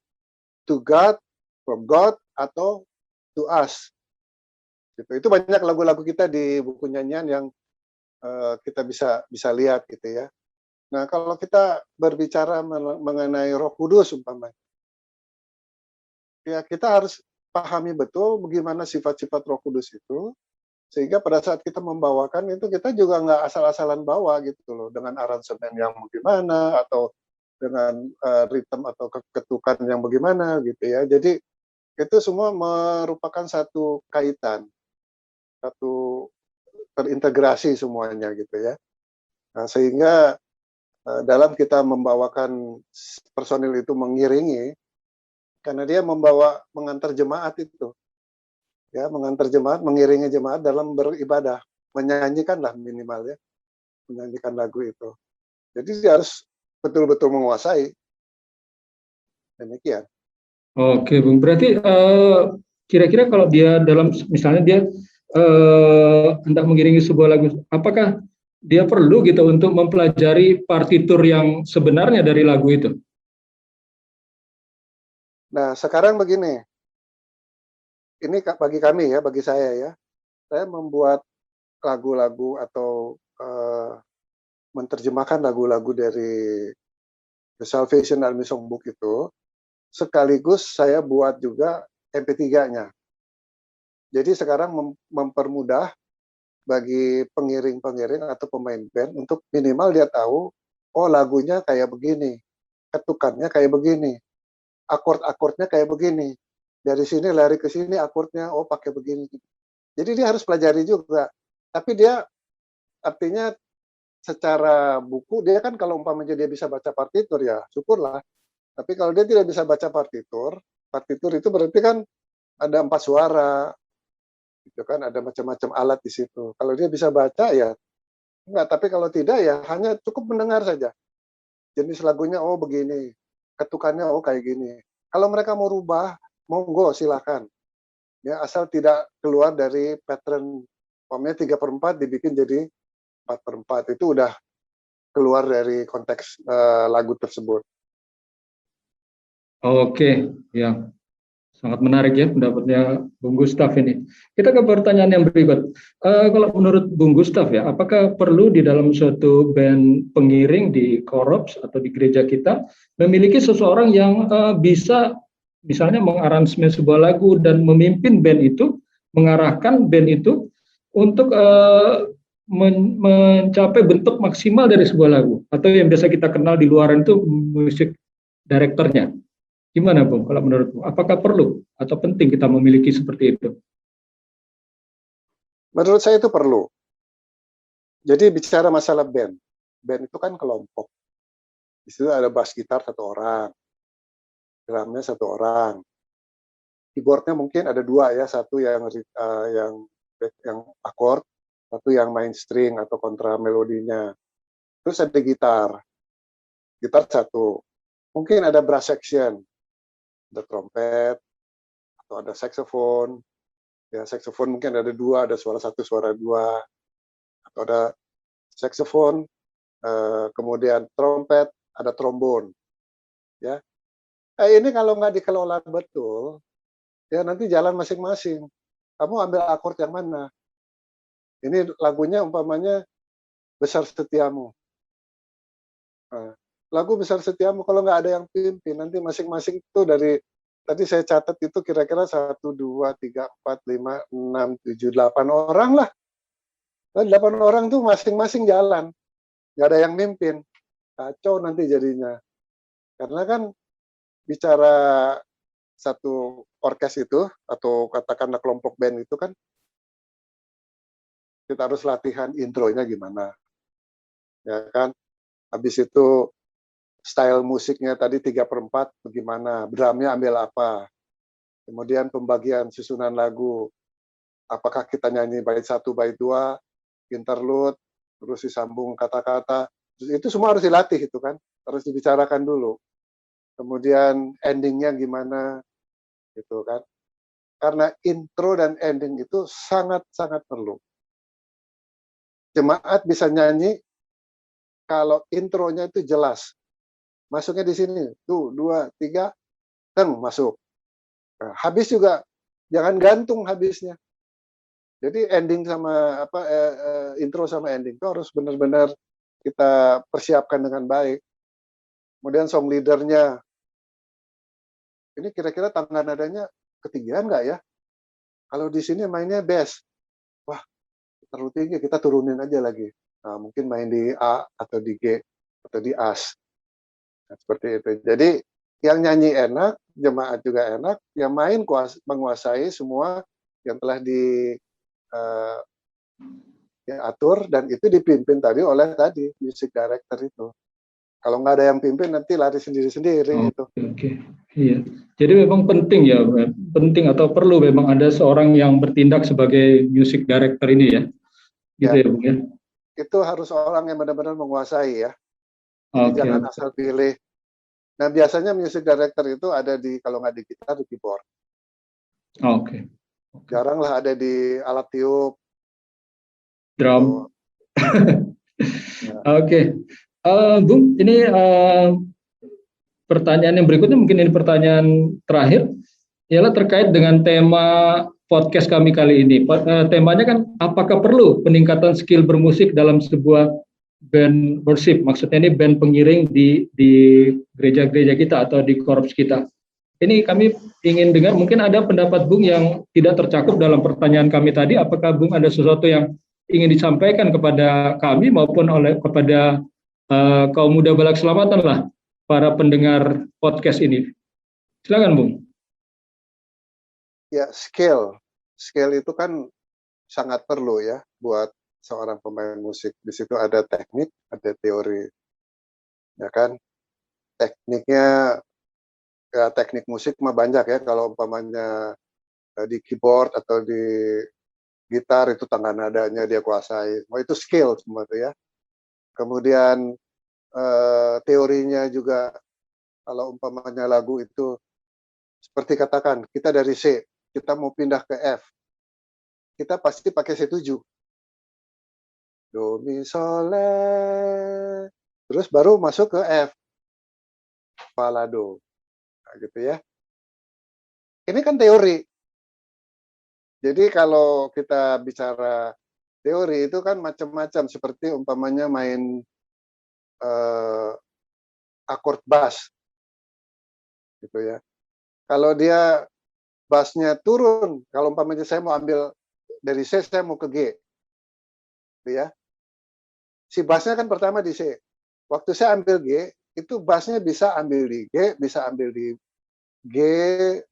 to God, from God, atau to us. Gitu. Itu banyak lagu-lagu kita di buku nyanyian yang kita bisa lihat gitu ya. Nah, kalau kita berbicara mengenai Roh Kudus umpamanya, ya kita harus pahami betul bagaimana sifat-sifat Roh Kudus itu, sehingga pada saat kita membawakan itu kita juga nggak asal-asalan bawa gitu loh, dengan aransemen yang bagaimana atau dengan ritme atau ketukan yang bagaimana gitu ya. Jadi itu semua merupakan satu kaitan, satu terintegrasi semuanya gitu ya. Nah, sehingga dalam kita membawakan personil itu mengiringi, karena dia mengantar jemaat itu, ya, mengantar jemaat, mengiringi jemaat dalam beribadah, menyanyikan lah minimal ya, menyanyikan lagu itu. Jadi dia harus betul-betul menguasai. Demikian. Oke, Bung. Berarti kira-kira kalau dia dalam, misalnya dia hendak mengiringi sebuah lagu, apakah dia perlu gitu untuk mempelajari partitur yang sebenarnya dari lagu itu? Nah, sekarang begini, ini bagi kami ya, bagi saya membuat lagu-lagu atau menerjemahkan lagu-lagu dari The Salvation Army Songbook itu, sekaligus saya buat juga MP3-nya. Jadi sekarang mempermudah bagi pengiring-pengiring atau pemain band untuk minimal dia tahu, oh lagunya kayak begini, ketukannya kayak begini, akord-akordnya kayak begini. Dari sini lari ke sini akordnya, oh pakai begini. Jadi dia harus pelajari juga. Tapi dia artinya secara buku, dia kan kalau umpamanya dia bisa baca partitur ya syukurlah. Tapi kalau dia tidak bisa baca partitur itu berarti kan ada 4 suara, gitu kan, ada macam-macam alat di situ. Kalau dia bisa baca ya enggak, tapi kalau tidak ya hanya cukup mendengar saja. Jenis lagunya oh begini, ketukannya oh kayak gini. Kalau mereka mau rubah, monggo silakan. Ya, asal tidak keluar dari pattern, umpamanya 3/4 dibikin jadi 4/4, itu udah keluar dari konteks lagu tersebut. Oke, ya. Sangat menarik ya pendapatnya Bung Gustaf ini. Kita ke pertanyaan yang berikut. Kalau menurut Bung Gustaf ya, apakah perlu di dalam suatu band pengiring di korps atau di gereja kita memiliki seseorang yang bisa misalnya mengaransemen sebuah lagu dan memimpin band itu, mengarahkan band itu untuk mencapai bentuk maksimal dari sebuah lagu, atau yang biasa kita kenal di luaran itu musik direkturnya. Gimana Bung, kalau menurutmu? Apakah perlu atau penting kita memiliki seperti itu? Menurut saya itu perlu. Jadi bicara masalah band itu kan kelompok. Di situ ada bass gitar 1 orang, drumnya 1 orang, keyboardnya mungkin ada 2 ya, satu yang akord, satu yang main string atau kontra melodinya. Terus ada gitar 1, mungkin ada brass section, ada trompet, atau ada saxophone. Ya, saxophone mungkin ada 2, ada suara 1, suara 2, atau ada saxophone, kemudian trompet, ada trombon. Ya, ini kalau nggak dikelola betul, ya nanti jalan masing-masing. Kamu ambil akord yang mana? Ini lagunya umpamanya Besar Setiamu. Nah, lagu Besar Setiamu kalau nggak ada yang pimpin, nanti masing-masing itu dari tadi saya catat itu kira-kira 1, 2, 3, 4, 5, 6, 7, 8 orang lah. Dan 8 orang tuh masing-masing jalan, nggak ada yang mimpin, kacau nanti jadinya. Karena kan bicara satu orkes itu atau katakanlah kelompok band itu kan kita harus latihan intronya gimana, ya kan. Habis itu style musiknya tadi 3/4 bagaimana, drumnya ambil apa, kemudian pembagian susunan lagu, apakah kita nyanyi bait 1, bait 2, interlude, terus disambung kata-kata, itu semua harus dilatih itu kan, harus dibicarakan dulu. Kemudian endingnya gimana, gitu kan. Karena intro dan ending itu sangat-sangat perlu. Jemaat bisa nyanyi kalau intronya itu jelas. Masuknya di sini, tuh 2, 3, teng masuk. Nah, habis juga jangan gantung habisnya. Jadi ending sama intro sama ending itu harus benar-benar kita persiapkan dengan baik. Kemudian song leadernya, ini kira-kira tangga nadanya ketinggian nggak ya? Kalau di sini mainnya bass, wah terlalu tinggi, kita turunin aja lagi. Nah, mungkin main di A atau di G atau di As. Nah, seperti itu. Jadi yang nyanyi enak, jemaat juga enak, yang main menguasai semua yang telah eh, diatur dan itu dipimpin tadi oleh music director itu. Kalau nggak ada yang pimpin nanti lari sendiri-sendiri Oh, itu. oke. Iya. Jadi memang penting ya, penting atau perlu memang ada seorang yang bertindak sebagai music director ini ya. Gitu Ya, ya, Bung ya. itu harus orang yang benar-benar menguasai ya. Jadi Oke, jangan oke. asal pilih. Nah, biasanya music director itu ada di, kalau nggak di gitar, di keyboard. Oke. Jarang lah ada di alat tiup. Drum. Tuh. Ya. Oke. Bung, ini pertanyaan yang berikutnya mungkin ini pertanyaan terakhir, ialah terkait dengan tema podcast kami kali ini. Temanya kan, apakah perlu peningkatan skill bermusik dalam sebuah band worship? Maksudnya ini band pengiring di gereja-gereja kita atau di korps kita. Ini kami ingin dengar, mungkin ada pendapat Bung yang tidak tercakup dalam pertanyaan kami tadi. Apakah Bung ada sesuatu yang ingin disampaikan kepada kami maupun kepada kaum muda Balak Selamatan lah, para pendengar podcast ini? Silakan Bung. Ya, skill. Skill itu kan sangat perlu ya buat seorang pemain musik. Di situ ada teknik, ada teori. Ya kan? Tekniknya, ya teknik musik mah banyak ya. Kalau umpamanya di keyboard atau di gitar itu tangga nadanya dia kuasai. Oh, itu skill semua itu ya. Kemudian teorinya juga, kalau umpamanya lagu itu seperti katakan kita dari C, kita mau pindah ke F, kita pasti pakai C7. Do, mi, sol, le. Terus baru masuk ke F. Fa, la, do. Nah, gitu ya. Ini kan teori. Jadi kalau kita bicara teori itu kan macam-macam, seperti umpamanya main akord bass gitu ya. Kalau dia bassnya turun, kalau umpamanya saya mau ambil dari C, saya mau ke G, gitu ya. Si bassnya kan pertama di C. Waktu saya ambil G, itu bassnya bisa ambil di G, bisa ambil di G,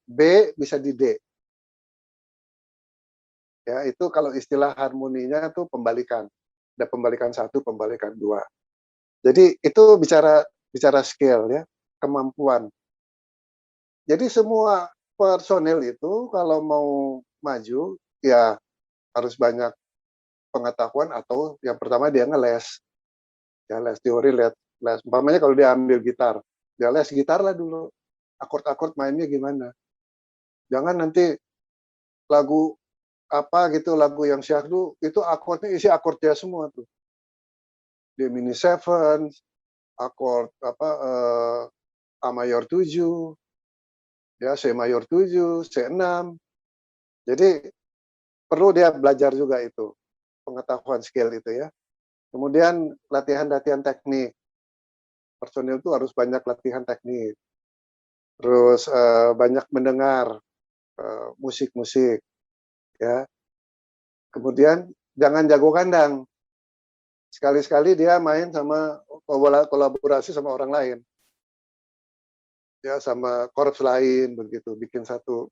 B, bisa di D. Ya, itu kalau istilah harmoninya itu pembalikan. Ada pembalikan 1, pembalikan 2. Jadi itu bicara skill ya, kemampuan. Jadi semua personel itu kalau mau maju ya harus banyak pengetahuan, atau yang pertama dia ngeles. Ya les teori, les. Umpamanya kalau dia ambil gitar, dia les gitar lah dulu. Akord-akord mainnya gimana. Jangan nanti lagu apa gitu, lagu yang syahdu itu akordnya isi akord dia semua tuh. D minor 7, akord apa A mayor 7, ya C mayor 7, C6. Jadi perlu dia belajar juga itu, pengetahuan skill itu ya. Kemudian latihan-latihan teknik. Personil itu harus banyak latihan teknik. Terus banyak mendengar musik-musik ya. Kemudian jangan jago kandang. Sekali-sekali dia main sama kolaborasi sama orang lain. Ya, sama korps lain begitu, bikin satu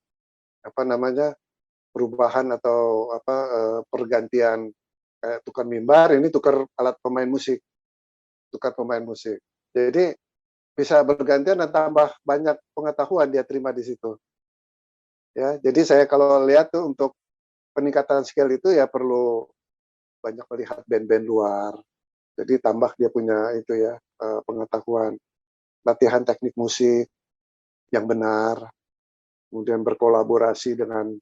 perubahan atau pergantian, kayak tukar mimbar, ini tukar alat pemain musik. Tukar pemain musik. Jadi bisa bergantian dan tambah banyak pengetahuan dia terima di situ. Ya, jadi saya kalau lihat tuh untuk peningkatan skill itu ya perlu banyak melihat band-band luar. Jadi tambah dia punya itu ya, pengetahuan, latihan teknik musik yang benar, kemudian berkolaborasi dengan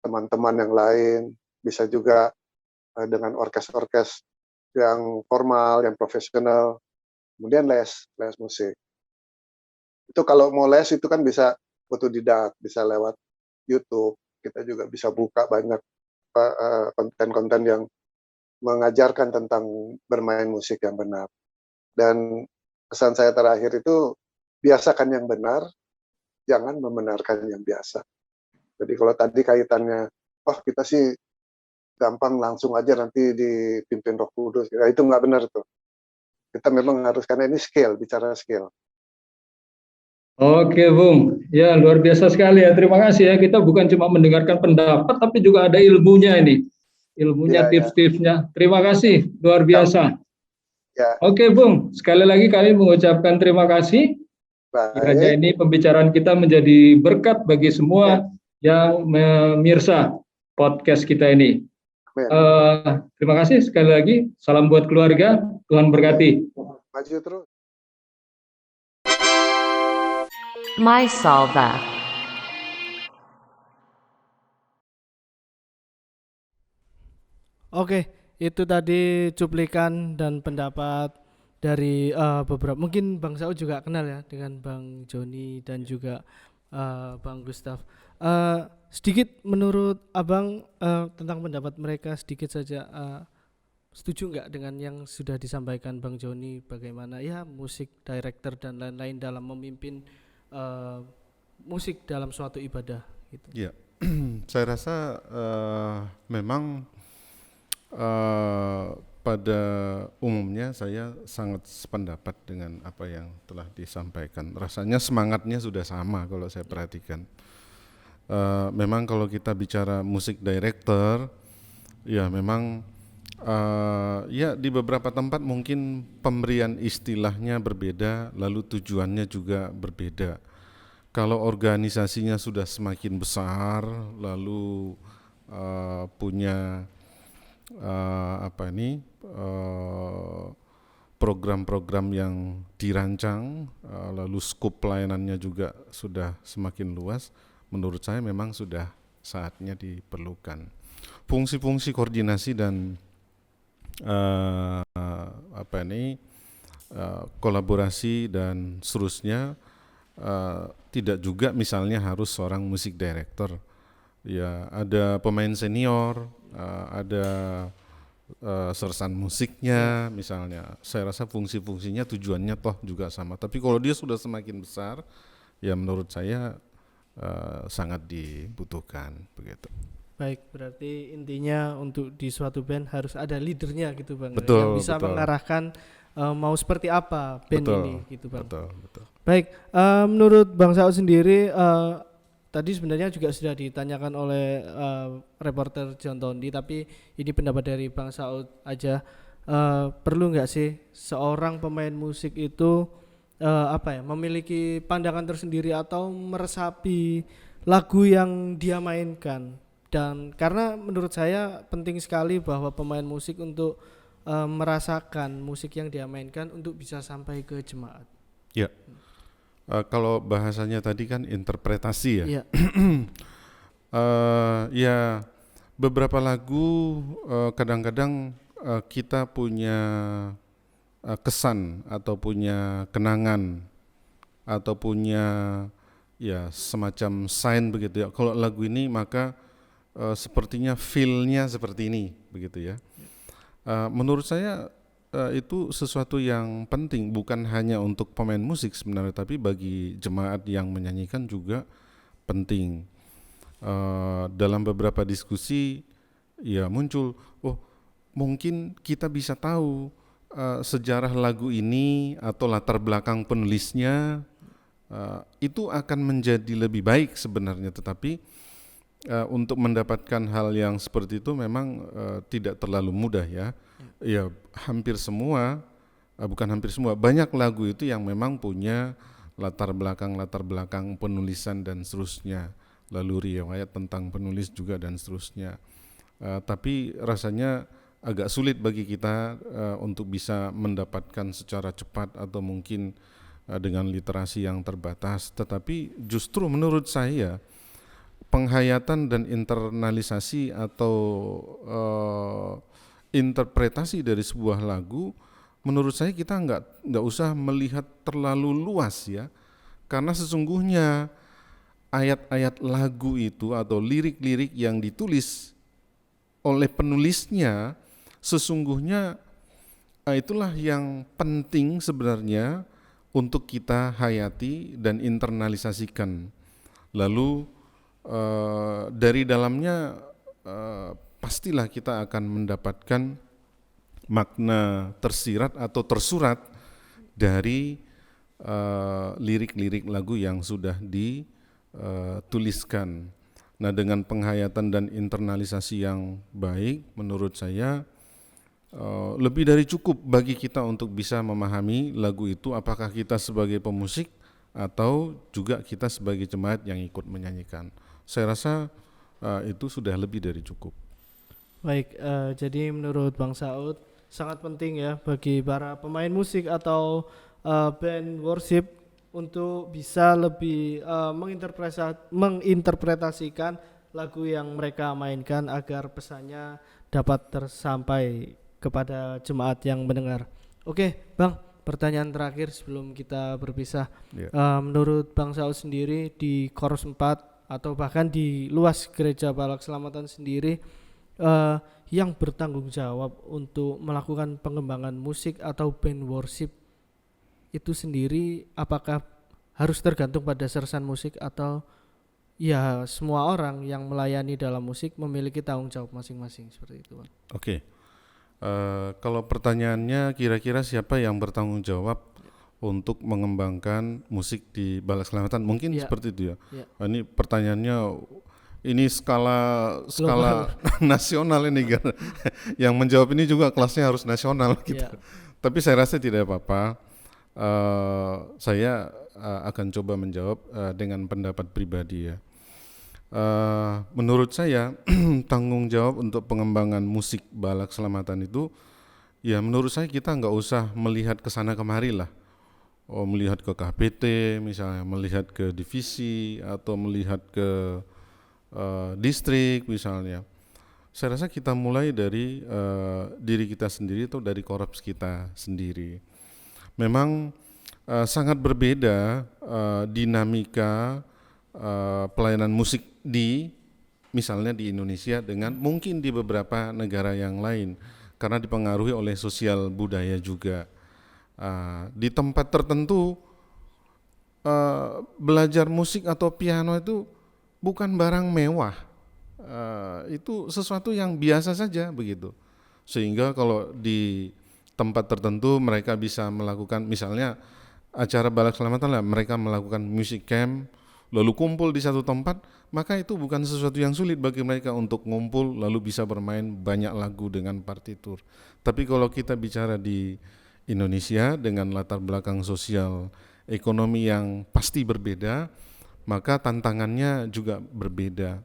teman-teman yang lain, bisa juga dengan orkes-orkes yang formal, yang profesional, kemudian les musik. Itu kalau mau les itu kan bisa otodidak, bisa lewat YouTube, kita juga bisa buka banyak konten-konten yang mengajarkan tentang bermain musik yang benar. Dan pesan saya terakhir itu, biasakan yang benar, jangan membenarkan yang biasa. Jadi kalau tadi kaitannya, oh kita sih gampang langsung aja nanti dipimpin Roh Kudus, ya, itu nggak benar tuh. Kita memang harus, karena ini skill, bicara skill. Oke, Bung. Ya, luar biasa sekali ya. Terima kasih ya. Kita bukan cuma mendengarkan pendapat, tapi juga ada ilmunya ini. Ilmunya, Ya, ya. tips-tipsnya. Terima kasih, luar biasa. Ya, Oke, Bung. Sekali lagi kami mengucapkan terima kasih. Kiranya baik. ini pembicaraan kita menjadi berkat bagi semua yang memirsa podcast kita ini. Amin. Terima kasih sekali lagi. Salam buat keluarga. Tuhan berkati. Maju terus. MySolva. Oke, itu tadi cuplikan dan pendapat dari beberapa, mungkin Bang Saud juga kenal ya dengan Bang Joni dan juga Bang Gustaf. Sedikit menurut Abang tentang pendapat mereka sedikit saja, setuju nggak dengan yang sudah disampaikan Bang Joni, bagaimana ya musik director dan lain-lain dalam memimpin musik dalam suatu ibadah gitu. Ya, saya rasa memang pada umumnya saya sangat sependapat dengan apa yang telah disampaikan. Rasanya semangatnya sudah sama kalau saya perhatikan. Memang kalau kita bicara musik director, ya memang ya di beberapa tempat mungkin pemberian istilahnya berbeda, lalu tujuannya juga berbeda. Kalau organisasinya sudah semakin besar, lalu punya program-program yang dirancang, lalu skop pelayanannya juga sudah semakin luas, menurut saya memang sudah saatnya diperlukan fungsi-fungsi koordinasi dan kolaborasi dan seterusnya. Tidak juga misalnya harus seorang musik director, ya ada pemain senior, ada sersan musiknya misalnya. Saya rasa fungsi-fungsinya tujuannya toh juga sama, tapi kalau dia sudah semakin besar, ya menurut saya sangat dibutuhkan begitu. Baik, berarti intinya untuk di suatu band harus ada leadernya gitu Bang, Betul, yang bisa betul. mengarahkan mau seperti apa band Betul, ini gitu Bang. betul. Baik, menurut Bang Saud sendiri, tadi sebenarnya juga sudah ditanyakan oleh reporter John Tondi, tapi ini pendapat dari Bang Saud aja. Perlu nggak sih seorang pemain musik itu memiliki pandangan tersendiri atau meresapi lagu yang dia mainkan? Dan karena menurut saya penting sekali bahwa pemain musik untuk merasakan musik yang dia mainkan untuk bisa sampai ke jemaat. Ya, kalau bahasanya tadi kan interpretasi ya. Iya. Ya beberapa lagu kadang-kadang kita punya kesan atau punya kenangan atau punya ya semacam sign begitu ya. Kalau lagu ini maka sepertinya feel-nya seperti ini begitu ya. Menurut saya itu sesuatu yang penting, bukan hanya untuk pemain musik sebenarnya, tapi bagi jemaat yang menyanyikan juga penting. Dalam beberapa diskusi ya muncul, oh mungkin kita bisa tahu sejarah lagu ini atau latar belakang penulisnya, itu akan menjadi lebih baik sebenarnya, tetapi untuk mendapatkan hal yang seperti itu memang tidak terlalu mudah ya. Ya hampir semua, bukan hampir semua, banyak lagu itu yang memang punya latar belakang penulisan dan seterusnya, lalu riwayat tentang penulis juga dan seterusnya. Tapi rasanya agak sulit bagi kita untuk bisa mendapatkan secara cepat atau mungkin dengan literasi yang terbatas. Tetapi justru menurut saya penghayatan dan internalisasi atau interpretasi dari sebuah lagu, menurut saya kita nggak usah melihat terlalu luas ya, karena sesungguhnya ayat-ayat lagu itu atau lirik-lirik yang ditulis oleh penulisnya sesungguhnya itulah yang penting sebenarnya untuk kita hayati dan internalisasikan. Lalu dari dalamnya pastilah kita akan mendapatkan makna tersirat atau tersurat dari lirik-lirik lagu yang sudah dituliskan. Nah, dengan penghayatan dan internalisasi yang baik, menurut saya lebih dari cukup bagi kita untuk bisa memahami lagu itu, apakah kita sebagai pemusik atau juga kita sebagai jemaat yang ikut menyanyikan. Saya rasa itu sudah lebih dari cukup. Baik, jadi menurut Bang Saud sangat penting ya bagi para pemain musik atau band worship untuk bisa lebih menginterpretasikan lagu yang mereka mainkan agar pesannya dapat tersampai kepada jemaat yang mendengar. Oke, Bang, pertanyaan terakhir sebelum kita berpisah. Ya. Menurut Bang Saud sendiri di Koros 4 atau bahkan di luas Gereja Balak Selamatan sendiri, yang bertanggung jawab untuk melakukan pengembangan musik atau band worship itu sendiri apakah harus tergantung pada sersan musik atau ya semua orang yang melayani dalam musik memiliki tanggung jawab masing-masing seperti itu, Bang? Oke. Kalau pertanyaannya kira-kira siapa yang bertanggung jawab untuk mengembangkan musik di Balak Selamatan, mungkin seperti itu ya. Ini pertanyaannya ini skala nasional ini kan. Yang menjawab ini juga kelasnya harus nasional gitu. Tapi saya rasa tidak apa-apa. Saya akan coba menjawab dengan pendapat pribadi ya. Menurut saya tanggung jawab untuk pengembangan musik Balak Selamatan itu ya menurut saya kita nggak usah melihat ke sana kemari lah. Melihat ke KPT misalnya, melihat ke divisi atau melihat ke distrik misalnya. Saya rasa kita mulai dari diri kita sendiri atau dari korps kita sendiri. Memang sangat berbeda dinamika pelayanan musik misalnya di Indonesia dengan mungkin di beberapa negara yang lain karena dipengaruhi oleh sosial budaya juga. Di tempat tertentu belajar musik atau piano itu bukan barang mewah, itu sesuatu yang biasa saja begitu. Sehingga kalau di tempat tertentu mereka bisa melakukan misalnya acara Balak Selamatan lah, mereka melakukan music camp lalu kumpul di satu tempat, maka itu bukan sesuatu yang sulit bagi mereka untuk ngumpul lalu bisa bermain banyak lagu dengan partitur. Tapi kalau kita bicara di Indonesia dengan latar belakang sosial ekonomi yang pasti berbeda, maka tantangannya juga berbeda.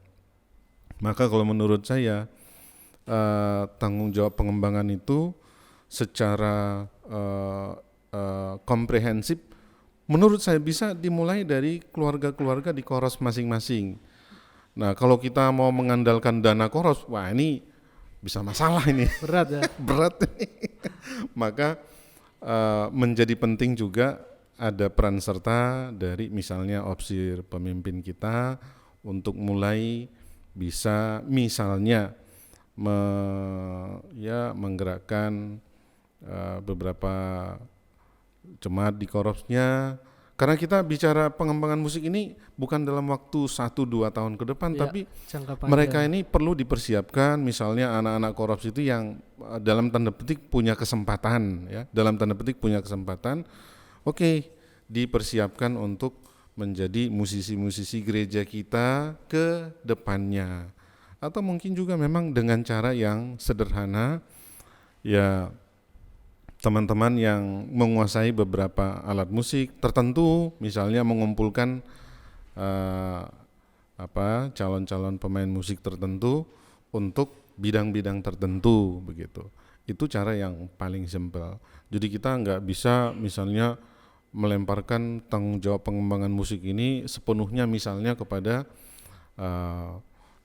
Maka kalau menurut saya tanggung jawab pengembangan itu secara komprehensif menurut saya bisa dimulai dari keluarga-keluarga di koros masing-masing. Nah, kalau kita mau mengandalkan dana koros, wah ini bisa masalah ini. Berat ya. Berat ini. Maka menjadi penting juga ada peran serta dari misalnya opsir pemimpin kita untuk mulai bisa misalnya menggerakkan beberapa jemaat di korupsnya, karena kita bicara pengembangan musik ini bukan dalam waktu 1-2 tahun ke depan, tapi mereka ini perlu dipersiapkan. Misalnya anak-anak korups itu yang dalam tanda petik punya kesempatan ya, oke, dipersiapkan untuk menjadi musisi-musisi gereja kita ke depannya. Atau mungkin juga memang dengan cara yang sederhana ya, teman-teman yang menguasai beberapa alat musik tertentu, misalnya mengumpulkan calon-calon pemain musik tertentu untuk bidang-bidang tertentu begitu. Itu cara yang paling simpel. Jadi kita nggak bisa misalnya melemparkan tanggung jawab pengembangan musik ini sepenuhnya misalnya kepada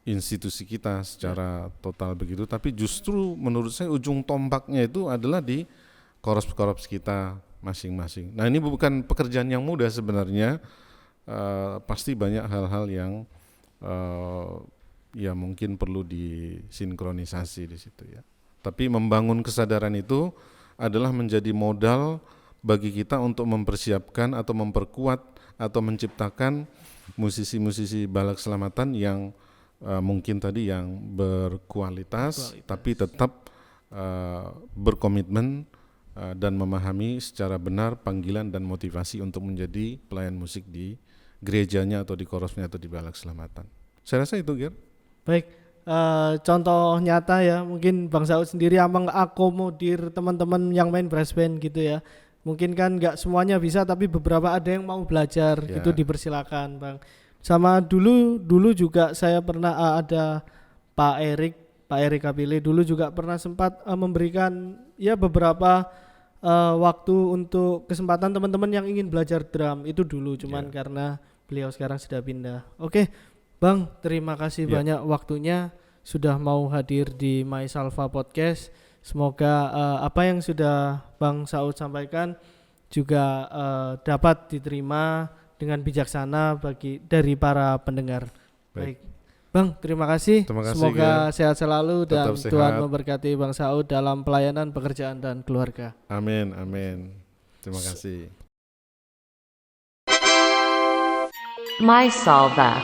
institusi kita secara total begitu, tapi justru menurut saya ujung tombaknya itu adalah di korups-korups kita masing-masing. Nah, ini bukan pekerjaan yang mudah sebenarnya, pasti banyak hal-hal yang ya mungkin perlu disinkronisasi di situ ya. Tapi membangun kesadaran itu adalah menjadi modal bagi kita untuk mempersiapkan atau memperkuat atau menciptakan musisi-musisi Balak Selamatan yang mungkin tadi yang berkualitas tapi tetap berkomitmen dan memahami secara benar panggilan dan motivasi untuk menjadi pelayan musik di gerejanya atau di korosnya atau di Balak Selamatan. Saya rasa itu, Ger. Baik, contoh nyata ya, mungkin Bang Saud sendiri mengakomodir teman-teman yang main brass band gitu ya. Mungkin kan nggak semuanya bisa, tapi beberapa ada yang mau belajar gitu, dipersilakan Bang. Sama dulu juga saya pernah ada Pak Erik Kapile dulu juga pernah sempat memberikan ya beberapa waktu untuk kesempatan teman-teman yang ingin belajar drum itu dulu, cuman karena beliau sekarang sudah pindah. Oke, Bang, terima kasih banyak waktunya sudah mau hadir di My Salva Podcast. Semoga apa yang sudah Bang Saud sampaikan juga dapat diterima dengan bijaksana dari para pendengar. Baik. Bang, terima kasih. Semoga sehat selalu dan Tuhan memberkati Bang Saud dalam pelayanan, pekerjaan dan keluarga. Amin, amin. Terima kasih. My Salva.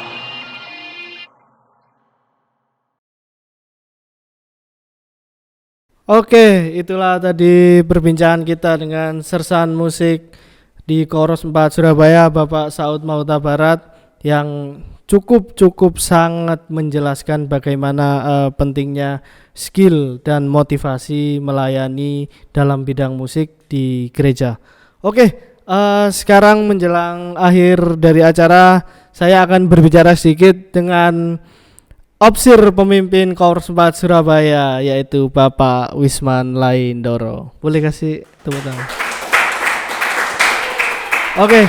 Oke, itulah tadi perbincangan kita dengan sersan musik di Koros 4 Surabaya, Bapak Saud Mahuta Barat, yang cukup sangat menjelaskan bagaimana pentingnya skill dan motivasi melayani dalam bidang musik di gereja. Oke, sekarang menjelang akhir dari acara, saya akan berbicara sedikit dengan Opsir pemimpin Koros 4 Surabaya, yaitu Bapak Wisman Laindoro. Boleh kasih tepuk tangan. Oke,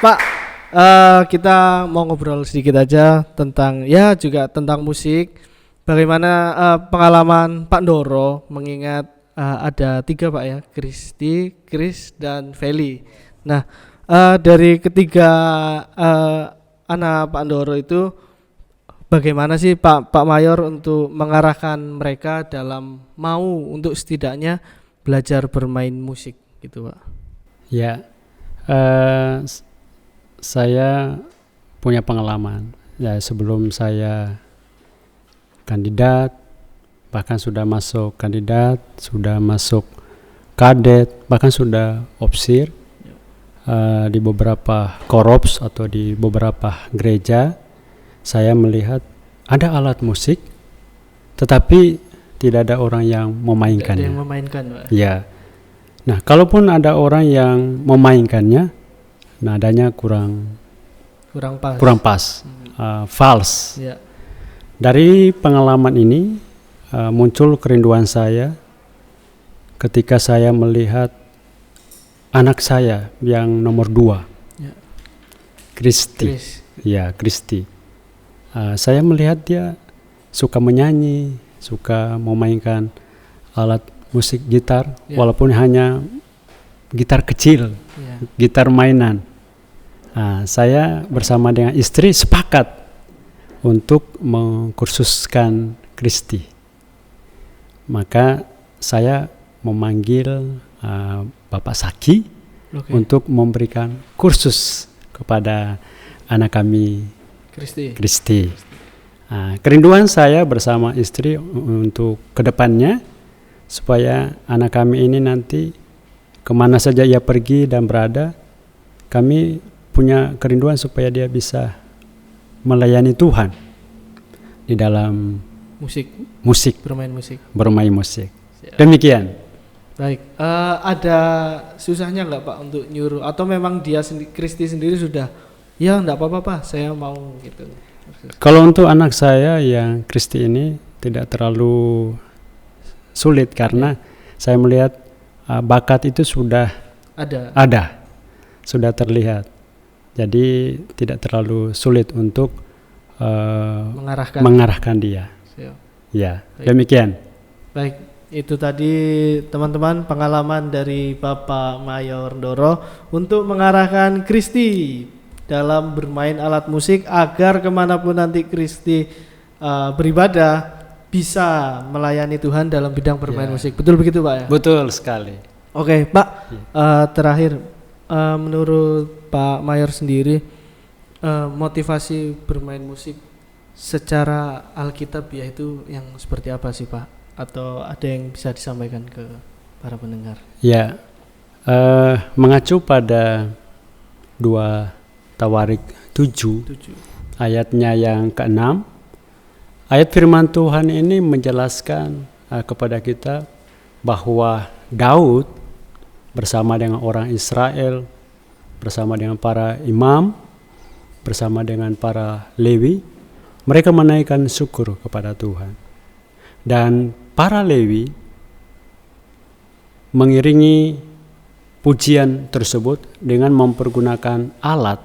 Pak, kita mau ngobrol sedikit aja tentang tentang musik. Bagaimana pengalaman Pak Ndoro, mengingat ada 3 Pak ya, Kristi, Kris dan Feli. Nah, dari ketiga anak Pak Ndoro itu, bagaimana sih Pak Mayor untuk mengarahkan mereka dalam mau untuk setidaknya belajar bermain musik gitu, Pak? Ya, saya punya pengalaman. Ya, sebelum saya kandidat, bahkan sudah masuk kandidat, sudah masuk kadet, bahkan sudah opsir di beberapa korops atau di beberapa gereja. Saya melihat ada alat musik, tetapi tidak ada orang yang memainkannya. Tidak ada yang memainkan, Pak. Ya. Nah, kalaupun ada orang yang memainkannya, nadanya kurang pas, false. Ya. Dari pengalaman ini muncul kerinduan saya ketika saya melihat anak saya yang nomor 2, Kristi. Ya, Kristi. Saya melihat dia suka menyanyi, suka memainkan alat musik gitar, walaupun hanya gitar kecil, gitar mainan. Saya bersama dengan istri sepakat untuk mengkursuskan Kristi. Maka saya memanggil Bapak Saki untuk memberikan kursus kepada anak kami Kristi. Kerinduan saya bersama istri untuk kedepannya, supaya anak kami ini nanti kemana saja ia pergi dan berada, kami punya kerinduan supaya dia bisa melayani Tuhan di dalam musik, bermain musik. Demikian. Baik, ada susahnya nggak Pak untuk nyuruh, atau memang dia Kristi sendiri sudah ya enggak apa-apa Pak, saya mau gitu? Kalau untuk anak saya yang Kristi ini tidak terlalu sulit, karena saya melihat bakat itu sudah ada, sudah terlihat. Jadi tidak terlalu sulit untuk mengarahkan dia. Ya, demikian. Baik, itu tadi teman-teman pengalaman dari Bapak Mayor Ndoro untuk mengarahkan Kristi dalam bermain alat musik agar kemanapun nanti Kristi beribadah bisa melayani Tuhan dalam bidang bermain musik. Betul begitu Pak ya? Betul sekali. Oke, Pak. Terakhir, menurut Pak Mayor sendiri, motivasi bermain musik secara Alkitab ya itu yang seperti apa sih, Pak? Atau ada yang bisa disampaikan ke para pendengar? Ya, mengacu pada 2 Tawarik 7 ayatnya yang ke-6, ayat firman Tuhan ini menjelaskan kepada kita bahwa Daud bersama dengan orang Israel, bersama dengan para imam, bersama dengan para Lewi, mereka menaikkan syukur kepada Tuhan. Dan para Lewi mengiringi pujian tersebut dengan mempergunakan alat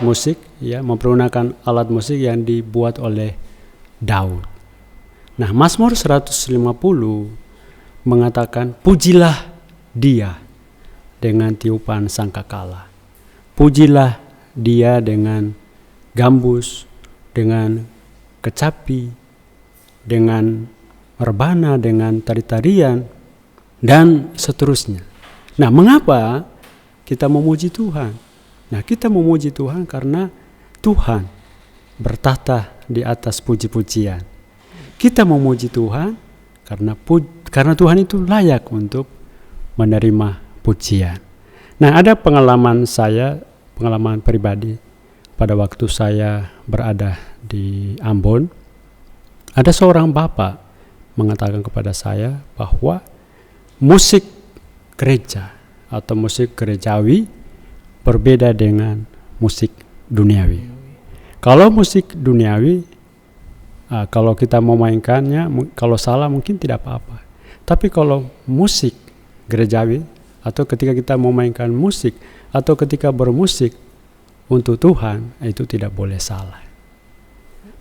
musik, ya, mempergunakan alat musik yang dibuat oleh Daud. Nah, Mazmur 150 mengatakan, pujilah Dia dengan tiupan sangkakala, pujilah Dia dengan gambus, dengan kecapi, dengan rebana, dengan tari-tarian, dan seterusnya. Nah, mengapa kita memuji Tuhan? Nah, kita memuji Tuhan karena Tuhan bertahta di atas puji-pujian. Kita memuji Tuhan karena Tuhan itu layak untuk menerima pujian. Nah, ada pengalaman pribadi pada waktu saya berada di Ambon. Ada seorang bapak mengatakan kepada saya bahwa musik gereja atau musik gerejawi berbeda dengan musik duniawi. Kalau musik duniawi, kalau kita memainkannya, kalau salah mungkin tidak apa-apa. Tapi kalau musik gerejawi, atau ketika kita memainkan musik, atau ketika bermusik untuk Tuhan, itu tidak boleh salah.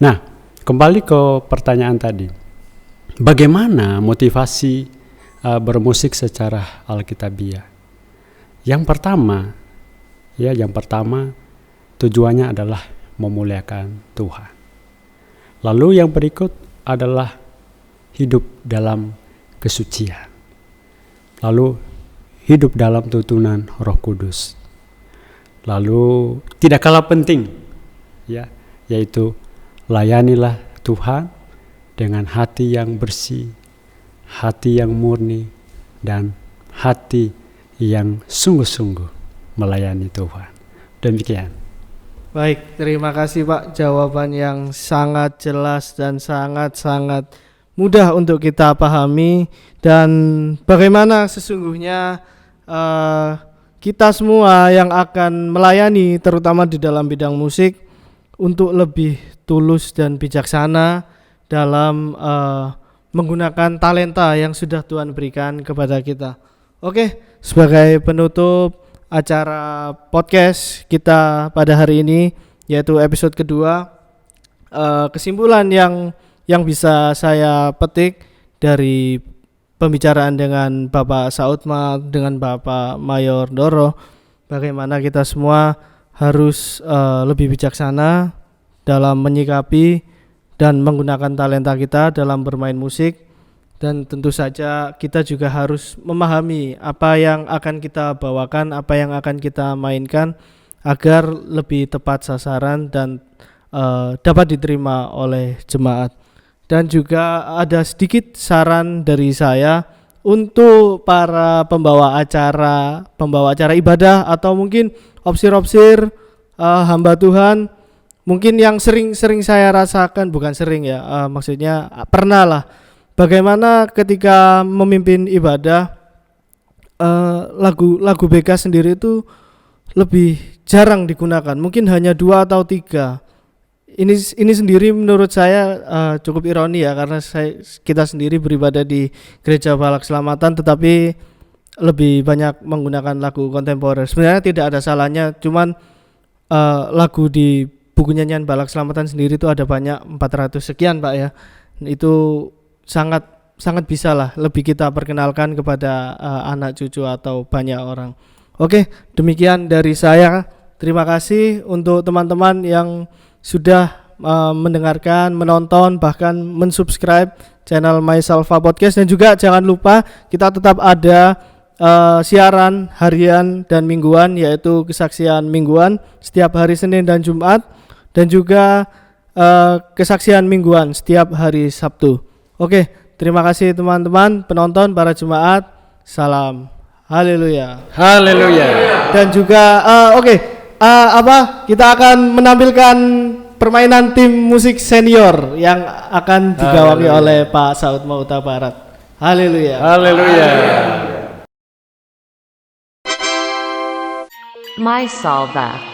Nah, kembali ke pertanyaan tadi. Bagaimana motivasi bermusik secara Alkitabiah? Yang pertama tujuannya adalah memuliakan Tuhan. Lalu yang berikut adalah hidup dalam kesucian. Lalu hidup dalam tuntunan Roh Kudus. Lalu tidak kalah penting, yaitu layanilah Tuhan dengan hati yang bersih, hati yang murni, dan hati yang sungguh-sungguh melayani Tuhan. Demikian. Baik, terima kasih Pak, jawaban yang sangat jelas dan sangat-sangat mudah untuk kita pahami. Dan bagaimana sesungguhnya kita semua yang akan melayani, terutama di dalam bidang musik, untuk lebih tulus dan bijaksana dalam menggunakan talenta yang sudah Tuhan berikan kepada kita. Oke, sebagai penutup acara podcast kita pada hari ini, yaitu episode kedua, kesimpulan yang bisa saya petik dari pembicaraan dengan Bapak Sautma, dengan Bapak Mayor Doro, bagaimana kita semua harus lebih bijaksana dalam menyikapi dan menggunakan talenta kita dalam bermain musik. Dan tentu saja kita juga harus memahami apa yang akan kita bawakan, apa yang akan kita mainkan, agar lebih tepat sasaran dan dapat diterima oleh jemaat. Dan juga ada sedikit saran dari saya untuk para pembawa acara ibadah, atau mungkin opsir-opsir hamba Tuhan, mungkin yang sering saya rasakan, bukan sering ya, maksudnya pernah lah. Bagaimana ketika memimpin ibadah, lagu BK sendiri itu lebih jarang digunakan, mungkin hanya 2 atau 3. Ini sendiri menurut saya cukup ironi ya, karena kita sendiri beribadah di Gereja Balak Selamatan, tetapi lebih banyak menggunakan lagu kontemporer. Sebenarnya tidak ada salahnya, cuman lagu di buku nyanyian Balak Selamatan sendiri itu ada banyak, 400 sekian Pak ya. Itu sangat bisa lah lebih kita perkenalkan kepada anak cucu atau banyak orang. Oke, demikian dari saya. Terima kasih untuk teman-teman yang sudah mendengarkan, menonton, bahkan mensubscribe channel My Salva Podcast. Dan juga jangan lupa kita tetap ada siaran harian dan mingguan, yaitu kesaksian mingguan setiap hari Senin dan Jumat, dan juga kesaksian mingguan setiap hari Sabtu. Oke, terima kasih teman-teman penonton, para jemaat. Salam. Haleluya. Haleluya. Dan juga kita akan menampilkan permainan tim musik senior yang akan digawangi oleh Pak Saud Mauta Barat. Haleluya. Haleluya. My Salva.